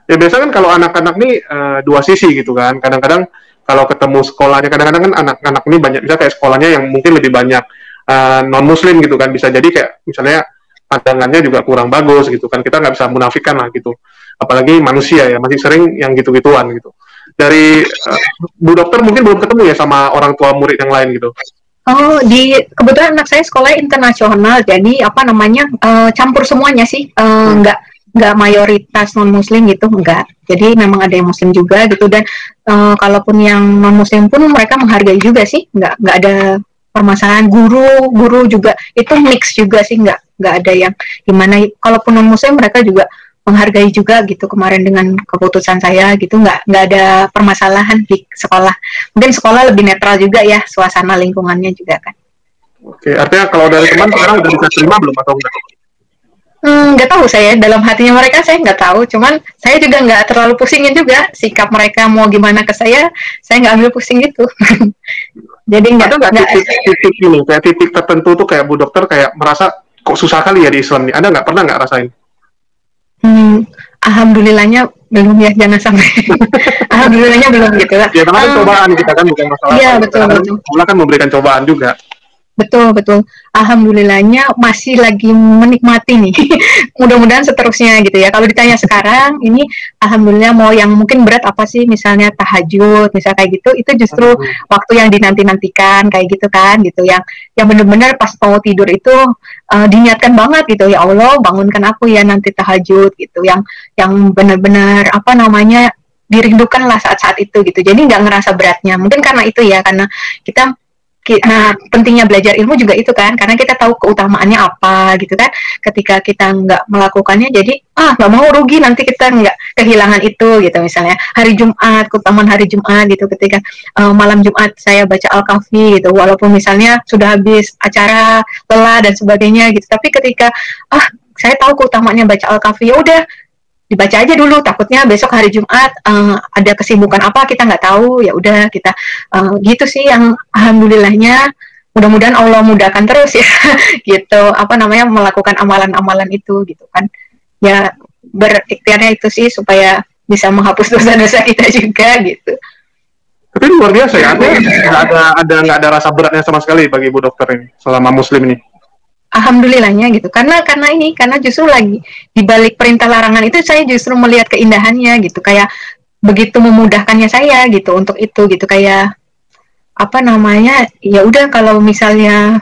Ya biasa kan kalau anak-anak nih dua sisi gitu kan, kadang-kadang kalau ketemu sekolahnya, kadang-kadang kan anak-anak ini banyak bisa kayak sekolahnya yang mungkin lebih banyak non muslim gitu kan, bisa jadi kayak misalnya pandangannya juga kurang bagus gitu kan, kita nggak bisa munafikan lah gitu, apalagi manusia ya masih sering yang gitu-gituan gitu. Dari Bu Dokter mungkin belum ketemu ya sama orang tua murid yang lain gitu. Oh, kebetulan anak saya sekolah internasional, jadi apa namanya campur semuanya sih, nggak mayoritas non muslim gitu, enggak. Jadi memang ada yang muslim juga gitu, dan kalaupun yang non muslim pun mereka menghargai juga sih, nggak ada permasalahan. Guru juga itu mix juga sih, nggak ada yang gimana. Kalaupun non muslim mereka juga menghargai juga gitu. Kemarin dengan keputusan saya gitu, nggak ada permasalahan di sekolah. Mungkin sekolah lebih netral juga ya, suasana lingkungannya juga kan. Oke, artinya kalau dari teman sekarang udah bisa terima belum atau enggak? Nggak tahu saya, dalam hatinya mereka saya nggak tahu, cuman saya juga nggak terlalu pusingin juga sikap mereka mau gimana ke saya nggak ambil pusing gitu. Jadi nggak titik ini, kayak titik tertentu tuh kayak Bu Dokter kayak merasa kok susah kali ya di Islam nih, ada nggak, pernah nggak rasain? Alhamdulillahnya belum ya, jangan sampai. Alhamdulillahnya belum gitu lah. Ya karena cobaan kita kan bukan masalah. Iya betul. Allah kan memberikan cobaan juga. Betul. Alhamdulillahnya masih lagi menikmati nih. Mudah-mudahan seterusnya gitu ya. Kalau ditanya sekarang, ini alhamdulillah mau yang mungkin berat apa sih? Misalnya tahajud, misal kayak gitu, itu justru waktu yang dinanti-nantikan kayak gitu kan, gitu. Yang benar-benar pas mau tidur itu diniatkan banget gitu. Ya Allah, bangunkan aku ya nanti tahajud gitu. Yang benar-benar apa namanya dirindukan lah saat-saat itu gitu. Jadi nggak ngerasa beratnya. Mungkin karena itu ya, karena kita pentingnya belajar ilmu juga itu kan, karena kita tahu keutamaannya apa gitu kan. Ketika kita nggak melakukannya, jadi nggak mau rugi nanti kita nggak kehilangan itu gitu. Misalnya hari Jumat, keutamaan hari Jumat gitu, ketika malam Jumat saya baca Al-Kahfi gitu, walaupun misalnya sudah habis acara lelah dan sebagainya gitu, tapi ketika saya tahu keutamaannya baca Al-Kahfi, ya udah dibaca aja dulu, takutnya besok hari Jumat ada kesibukan apa kita nggak tahu, ya udah kita gitu sih. Yang alhamdulillahnya mudah-mudahan Allah mudahkan terus ya gitu, apa namanya, melakukan amalan-amalan itu gitu kan ya, berikhtiarnya itu sih supaya bisa menghapus dosa-dosa kita juga gitu. Tapi luar biasa ya, nggak ada rasa beratnya sama sekali bagi Bu Dokter ini selama muslim ini. Alhamdulillahnya gitu, karena justru lagi di balik perintah larangan itu saya justru melihat keindahannya gitu, kayak begitu memudahkannya saya gitu untuk itu gitu, kayak apa namanya, ya udah kalau misalnya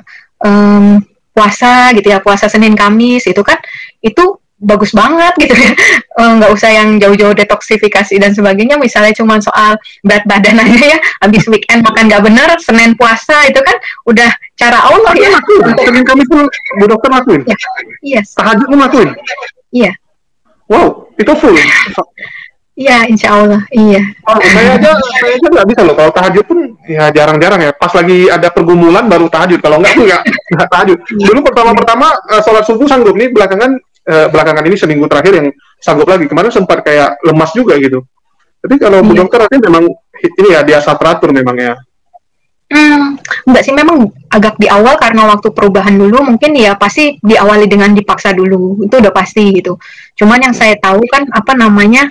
puasa gitu ya, puasa Senin Kamis itu kan itu bagus banget gitu ya, nggak usah yang jauh-jauh detoksifikasi dan sebagainya. Misalnya cuma soal berat badan aja ya, habis weekend makan nggak bener, Senin puasa itu kan udah cara Allah ya. Senin Kamis pun Bu Dokter lakuin? Iya. Tahajud pun lakuin? Iya. Wow, itu full? Iya, insya Allah, iya. Saya aja nggak bisa loh, kalau tahajud pun ya jarang-jarang ya, pas lagi ada pergumulan baru tahajud, kalau nggak tahajud. Dulu pertama-pertama sholat subuh sanggup, nih belakangan ini seminggu terakhir yang sanggup lagi. Kemarin sempat kayak lemas juga gitu. Tapi kalau Bu Dokter ini memang ini ya biasa teratur memang ya. Enggak sih, memang agak di awal karena waktu perubahan dulu mungkin ya pasti diawali dengan dipaksa dulu, itu udah pasti gitu. Cuman yang saya tahu kan apa namanya,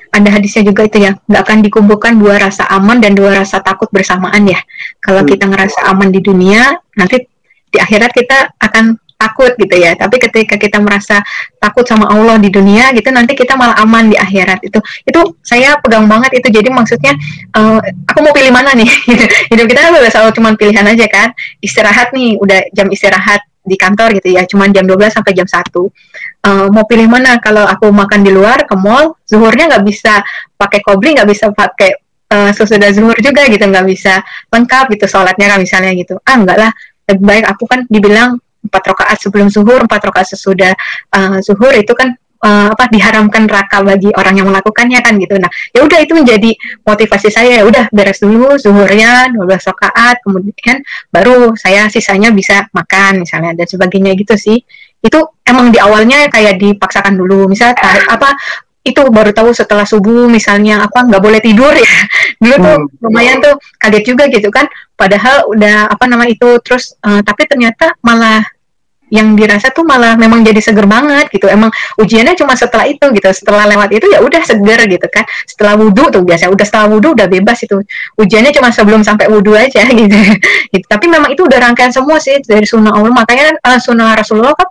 ada hadisnya juga itu ya, nggak akan dikumpulkan dua rasa aman dan dua rasa takut bersamaan ya. Kalau kita ngerasa aman di dunia, nanti di akhirat kita akan takut gitu ya. Tapi ketika kita merasa takut sama Allah di dunia gitu, nanti kita malah aman di akhirat. Itu saya pegang banget itu. Jadi maksudnya aku mau pilih mana nih? Hidup kita kan udah selalu cuma pilihan aja kan. Istirahat nih, udah jam istirahat di kantor gitu ya, cuman jam 12 sampai jam 1. Mau pilih mana? Kalau aku makan di luar ke mall, zuhurnya nggak bisa pakai kobli, nggak bisa pakai sesudah zuhur juga gitu, nggak bisa lengkap gitu sholatnya kan misalnya gitu. Enggak lah, lebih baik aku kan dibilang 4 rakaat sebelum zuhur, 4 rakaat sesudah zuhur itu kan diharamkan neraka bagi orang yang melakukannya kan gitu. Nah, ya udah itu menjadi motivasi saya. Ya udah beres dulu zuhurnya 12 rakaat, kemudian baru saya sisanya bisa makan misalnya dan sebagainya gitu sih. Itu emang di awalnya kayak dipaksakan dulu. Misalnya itu baru tahu setelah subuh misalnya nggak boleh tidur ya. Dulu tuh lumayan tuh kaget juga gitu kan. Padahal udah itu terus tapi ternyata malah yang dirasa tuh malah memang jadi seger banget gitu. Emang ujiannya cuma setelah itu gitu. Setelah lewat itu ya udah seger gitu kan. Setelah wudhu tuh biasa setelah wudhu udah bebas itu. Ujiannya cuma sebelum sampai wudhu aja gitu. Gitu. Tapi memang itu udah rangkaian semua sih dari sunnah Allah. Makanya sunnah Rasulullah kan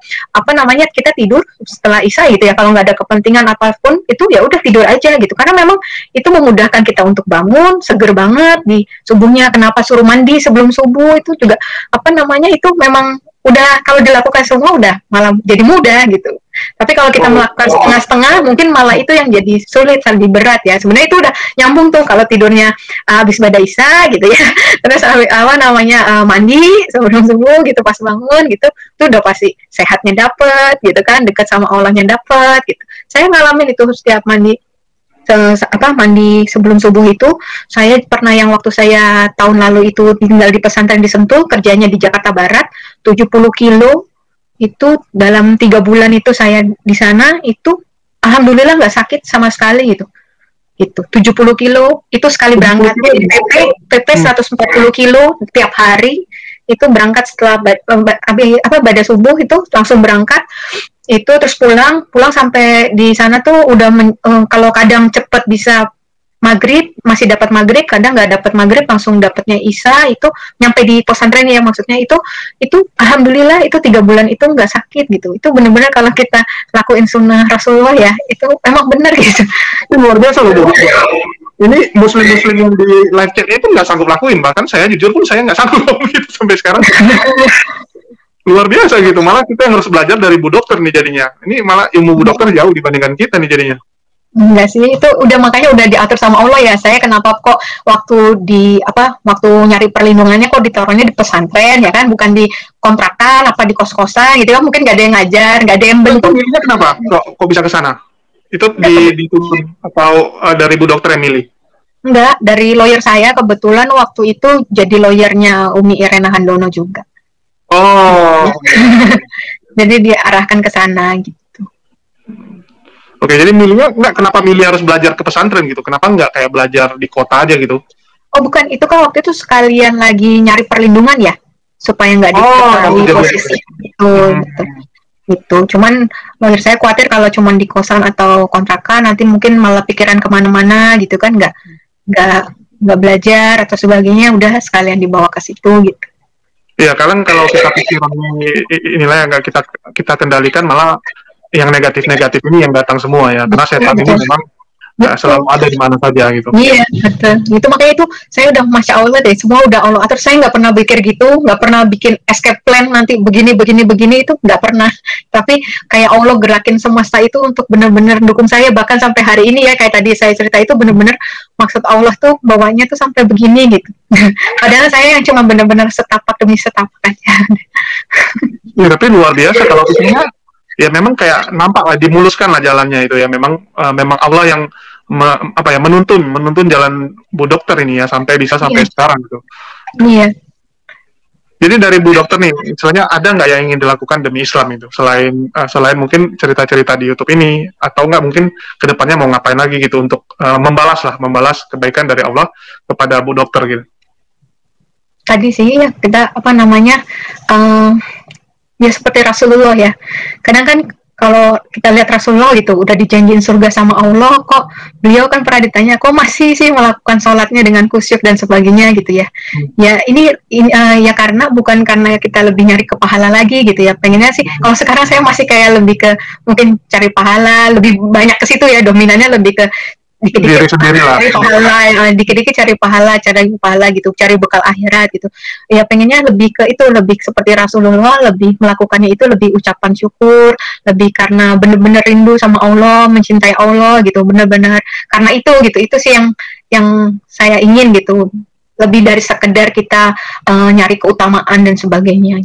kita tidur setelah Isya gitu ya. Kalau nggak ada kepentingan apapun itu ya udah tidur aja gitu. Karena memang itu memudahkan kita untuk bangun seger banget di subuhnya. Kenapa suruh mandi sebelum subuh itu juga itu memang udah kalau dilakukan semua udah malah jadi mudah gitu. Tapi kalau kita melakukan setengah-setengah mungkin malah itu yang jadi sulit, lebih berat ya. Sebenarnya itu udah nyambung tuh kalau tidurnya habis bada Isya gitu ya. Terus mandi sebelum subuh gitu pas bangun gitu. Itu udah pasti sehatnya dapet gitu kan, dekat sama Allahnya dapet gitu. Saya ngalamin itu setiap mandi sebelum subuh itu. Saya pernah yang waktu saya tahun lalu itu tinggal di pesantren di Sentul, kerjanya di Jakarta Barat, 70 kilo itu dalam 3 bulan itu saya di sana itu alhamdulillah nggak sakit sama sekali gitu. Itu 70 kilo itu sekali berangkat. PP 140 kilo tiap hari itu berangkat setelah bada subuh itu langsung berangkat. Itu terus pulang sampai di sana tuh udah kalau kadang cepet bisa maghrib, masih dapat maghrib, kadang nggak dapat maghrib langsung dapatnya Isya. Itu nyampe di pesantren ya, maksudnya itu alhamdulillah itu 3 bulan itu nggak sakit gitu. Itu benar-benar kalau kita lakuin sunnah Rasulullah ya itu emang benar gitu. Itu luar biasa loh. Ini muslim-muslim yang di live chat itu nggak sanggup lakuin, bahkan saya jujur pun saya nggak sanggup gitu sampai sekarang. Luar biasa gitu, malah kita yang harus belajar dari Bu Dokter nih jadinya. Ini malah ilmu Bu Dokter jauh dibandingkan kita nih jadinya. Enggak sih, itu makanya udah diatur sama Allah ya. Saya kenapa kok waktu nyari perlindungannya kok ditaruhnya di pesantren ya kan, bukan di kontrakan di kos-kosan gitu kan, mungkin nggak ada yang ngajar, nggak ada yang bentuk. Milihnya kenapa? Kok bisa ke sana? Itu dituntun atau dari Bu Dokter yang milih? Enggak, dari lawyer saya kebetulan waktu itu jadi lawyernya Umi Irena Handono juga. Oh. Jadi diarahkan ke sana gitu. Oke, jadi milihnya kenapa milih harus belajar ke pesantren gitu? Kenapa nggak kayak belajar di kota aja gitu? Oh bukan, itu kan waktu itu sekalian lagi nyari perlindungan ya, supaya nggak diketahui posisi itu. Gitu. Cuman lawyer saya khawatir kalau cuman di kosan atau kontrakan nanti mungkin malah pikiran kemana-mana gitu kan, nggak belajar atau sebagainya, udah sekalian dibawa ke situ gitu. Iya, kalau kita pikiran inilah yang nggak kita kendalikan, malah yang negatif-negatif ini yang datang semua ya, karena setan ini memang selalu ada di mana saja gitu. Iya, betul. Itu makanya itu saya udah Masya Allah deh, semua udah Allah atur. Saya nggak pernah pikir gitu, nggak pernah bikin escape plan nanti begini itu nggak pernah. Tapi kayak Allah gerakin semesta itu untuk benar-benar dukung saya, bahkan sampai hari ini ya, kayak tadi saya cerita itu benar-benar maksud Allah tuh bawanya tuh sampai begini gitu. Padahal saya yang cuma benar-benar setapak demi setapak aja. Ya, tapi luar biasa kalau misalnya ya memang kayak nampak lah, dimuluskan lah jalannya itu ya, memang Allah yang menuntun jalan Bu Dokter ini ya sampai sekarang gitu. Iya. Jadi dari Bu Dokter nih, misalnya ada nggak yang ingin dilakukan demi Islam itu selain mungkin cerita-cerita di YouTube ini, atau nggak mungkin kedepannya mau ngapain lagi gitu untuk membalas kebaikan dari Allah kepada Bu Dokter gitu? Tadi sih ya kita ya seperti Rasulullah ya. Kadang kan kalau kita lihat Rasulullah gitu, udah dijanjiin surga sama Allah, kok beliau kan pernah ditanya, kok masih sih melakukan sholatnya dengan kusyuk dan sebagainya gitu ya. Ya ini ya karena bukan karena kita lebih nyari ke pahala lagi gitu ya. Pengennya sih, kalau sekarang saya masih kayak lebih ke mungkin cari pahala, lebih banyak ke situ ya, dominannya lebih ke dikit-dikit cari pahala, dikit-dikit cari pahala gitu, cari bekal akhirat gitu. Ya pengennya lebih ke itu, lebih seperti Rasulullah, lebih melakukannya itu lebih ucapan syukur, lebih karena benar-benar rindu sama Allah, mencintai Allah gitu, benar-benar karena itu sih yang saya ingin gitu, lebih dari sekedar kita nyari keutamaan dan sebagainya.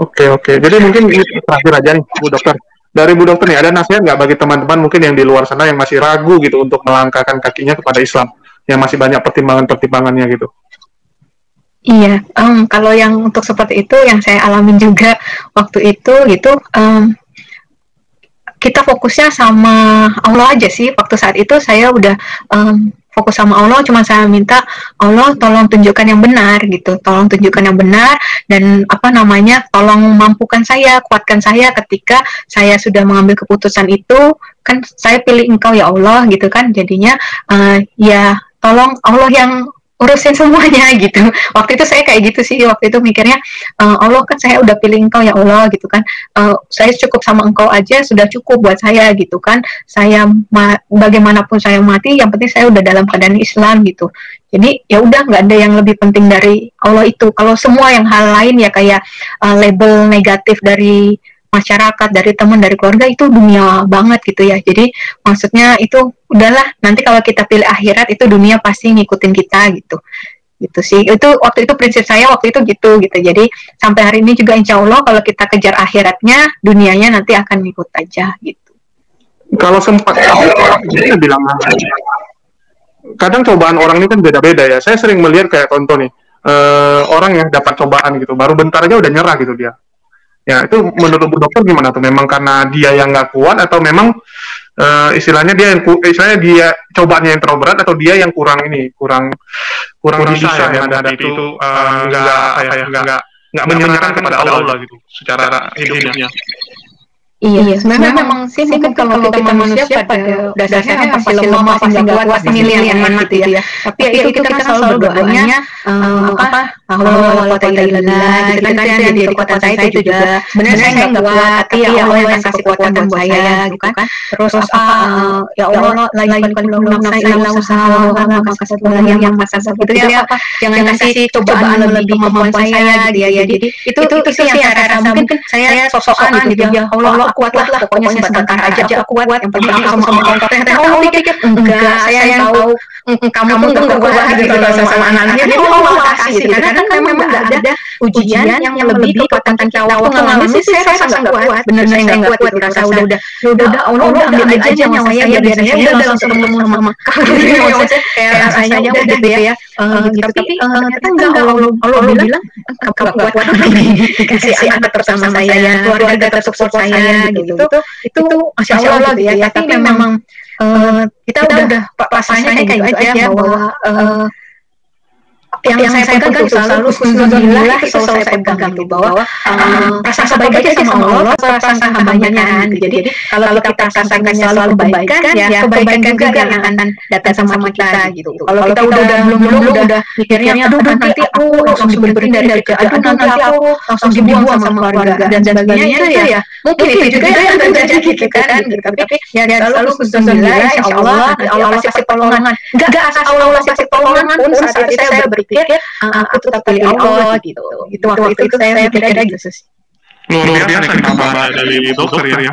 Oke. Jadi mungkin ini terakhir aja nih, Bu Dokter. Dari Bu Dokter nih, ada nasihat nggak bagi teman-teman mungkin yang di luar sana yang masih ragu gitu untuk melangkahkan kakinya kepada Islam, yang masih banyak pertimbangannya gitu? Iya, kalau yang untuk seperti itu yang saya alamin juga waktu itu gitu, kita fokusnya sama Allah aja sih. Waktu saat itu saya udah fokus sama Allah, cuma saya minta Allah tolong tunjukkan yang benar gitu, tolong tunjukkan yang benar dan tolong mampukan saya, kuatkan saya ketika saya sudah mengambil keputusan itu, kan saya pilih Engkau ya Allah gitu kan, jadinya ya tolong Allah yang urusin semuanya gitu. Waktu itu saya kayak gitu sih, waktu itu mikirnya Allah kan saya udah pilih Engkau ya Allah gitu kan, saya cukup sama Engkau aja sudah cukup buat saya gitu kan, saya bagaimanapun saya mati yang penting saya udah dalam keadaan Islam gitu. Jadi ya udah, nggak ada yang lebih penting dari Allah itu. Kalau semua yang hal lain ya kayak label negatif dari masyarakat, dari teman, dari keluarga, itu dunia banget gitu ya. Jadi maksudnya itu udahlah, nanti kalau kita pilih akhirat itu dunia pasti ngikutin kita gitu sih. Itu waktu itu prinsip saya waktu itu gitu. Jadi sampai hari ini juga insya Allah kalau kita kejar akhiratnya, dunianya nanti akan ngikut aja gitu. Kalau sempat dia bilang kadang cobaan orang ini kan beda-beda ya. Saya sering melihat kayak contoh nih, orang yang dapat cobaan gitu baru bentar aja udah nyerah gitu dia. Ya, itu menurut Bu Dokter gimana tuh? Memang karena dia yang nggak kuat atau memang istilahnya dia cobaannya yang terlalu berat, atau dia yang kurang bisa ya menghadapi itu, nggak menyerahkan kepada Allah gitu secara hidupnya. Iya, sebenarnya memang sih mungkin kalau kita manusia pada dasarnya pasti lemah, pasti nggak kuat, pasti milih yang mana gitu ya. Tapi ya itu kita kan selalu berdoanya Allah wa ta'ala ilallah, gitu kan, jadi kekuatan saya itu juga. Sebenarnya saya nggak kuat, tapi ya Allah yang kasih kekuatan buat saya, gitu kan. Terus ya Allah lain belum saya ilah usaha maka kasih lagi yang masa gitu ya. Jangan kasih cobaan lebih kemampuan saya gitu ya. Jadi itu sih yang saya rasa mungkin saya sok-sokan gitu ya. Allah kuat lah, pokoknya sebentar aja aku kuat, yang penting aku sama Allah. Ternyata Allah pikir enggak, saya yang tahu kamu tuh enggak kuat gitu sama anak-anaknya. Jadi Allah kasih gitu, karena kan memang enggak ada ujian yang lebih kekuatan kita. Waktu ngalamin sih saya rasa enggak kuat, bener saya enggak kuat, rasa udah Allah ambil aja nyawa saya, biar saya udah langsung ketemu sama kamu. Kayak rasanya udah gitu ya. Tapi ternyata enggak, Allah bilang kamu kuat, dikasih anak bersama saya, keluarga tetap support saya gitu. Itu Masya Allah gitu ya. Tapi memang kita udah rasanya kayak gitu aja, bahwa yang saya pegang itu selalu husnuzonillah, itu selalu saya pegang gitu, bahwa rasa baik aja sama Allah, rasa hambanya kan. Jadi kalau kita rasakan selalu kebaikan, ya kebaikan juga yang akan datang sama kita gitu. Kalau kita belum udah mikirnya aduh nanti aku langsung diberhenti dari kerjaan, nanti aku langsung dibuang sama keluarga dan sebagainya, itu ya mungkin itu juga yang terjadi gitu kan. Tapi ya selalu husnuzonillah, insya Allah Allah kasih pertolongan. Enggak asal Allah kasih pertolongan pun, saat itu saya berpikir aku tetap pilih Allah gitu. Itu waktu itu saya mikirnya gitu sih. Luar biasa nih kabar dari dokter ya.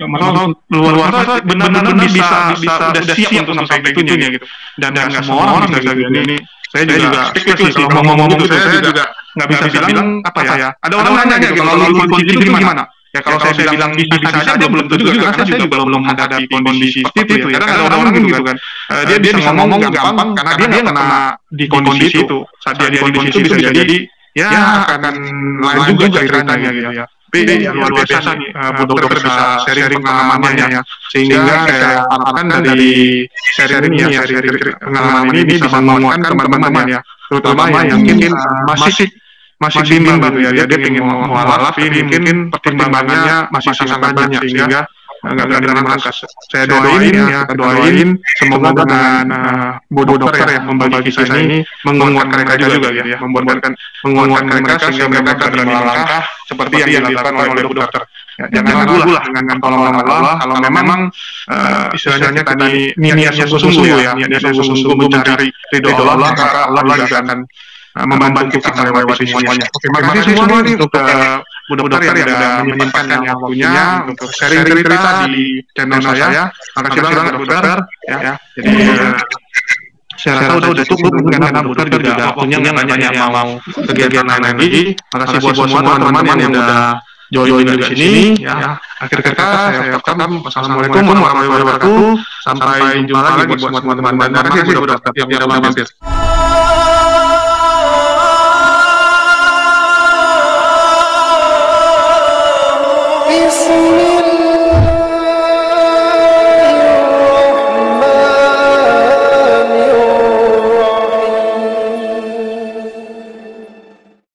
Malah luar biasa, benar-benar bisa udah siap untuk sampai begitunya gitu. Dan nggak semua orang bisa bilang ini. Saya juga spekulasi sih kalau ngomong gitu, saya juga nggak bisa bilang apa ya. Ada orang nanya gitu, kalau lu kondisi itu gimana? Ya kalau saya bilang bisa aja belum tentu juga, karena saya juga belum menghadapi kondisi seperti itu ya. Kadang ada orang gitu kan, dia bisa ngomong gampang karena dia nggak pernah di kondisi itu. Saat dia di kondisi itu bisa jadi ya akan lain juga ceritanya gitu ya. Tapi luar biasa nih, Bu Dokter bisa sharing pengalamannya ya, sehingga saya harapkan dari sharing pengalaman ini bisa menguatkan teman-teman ya, terutama yang mungkin masih masih bimbang gitu ya, dia ingin mualaf tapi mungkin pertimbangannya masih sangat banyak sehingga nggak berani melangkah. Saya doain ya, kita doain semoga dengan Bu Dokter ya membagi kisah ini menguatkan mereka juga ya, menguatkan mereka sehingga mereka berani melangkah seperti yang dilakukan oleh Bu Dokter. Ya, jangan ragu lah dengan pertolongan Allah. Kalau memang istilahnya kita niatnya sungguh-sungguh ya, niatnya sungguh-sungguh mencari ridho Allah, maka Allah juga akan membantu kita melewati semuanya. Terima kasih semua nih untuk Bu Dokter yang sudah menyempatkan waktunya untuk sharing cerita di channel saya. Makasih banget Bu Dokter. Ya, jadi saya rasa udah cukup karena Bu Dokter juga waktunya nggak banyak yang mau kegiatan lain lagi. Makasih buat semua teman-teman yang udah join di sini. Ya, akhir kata saya ucapkan wassalamualaikum warahmatullahi wabarakatuh. Sampai jumpa lagi buat semua teman-teman. Terima kasih Bu Dokter yang sudah mampir.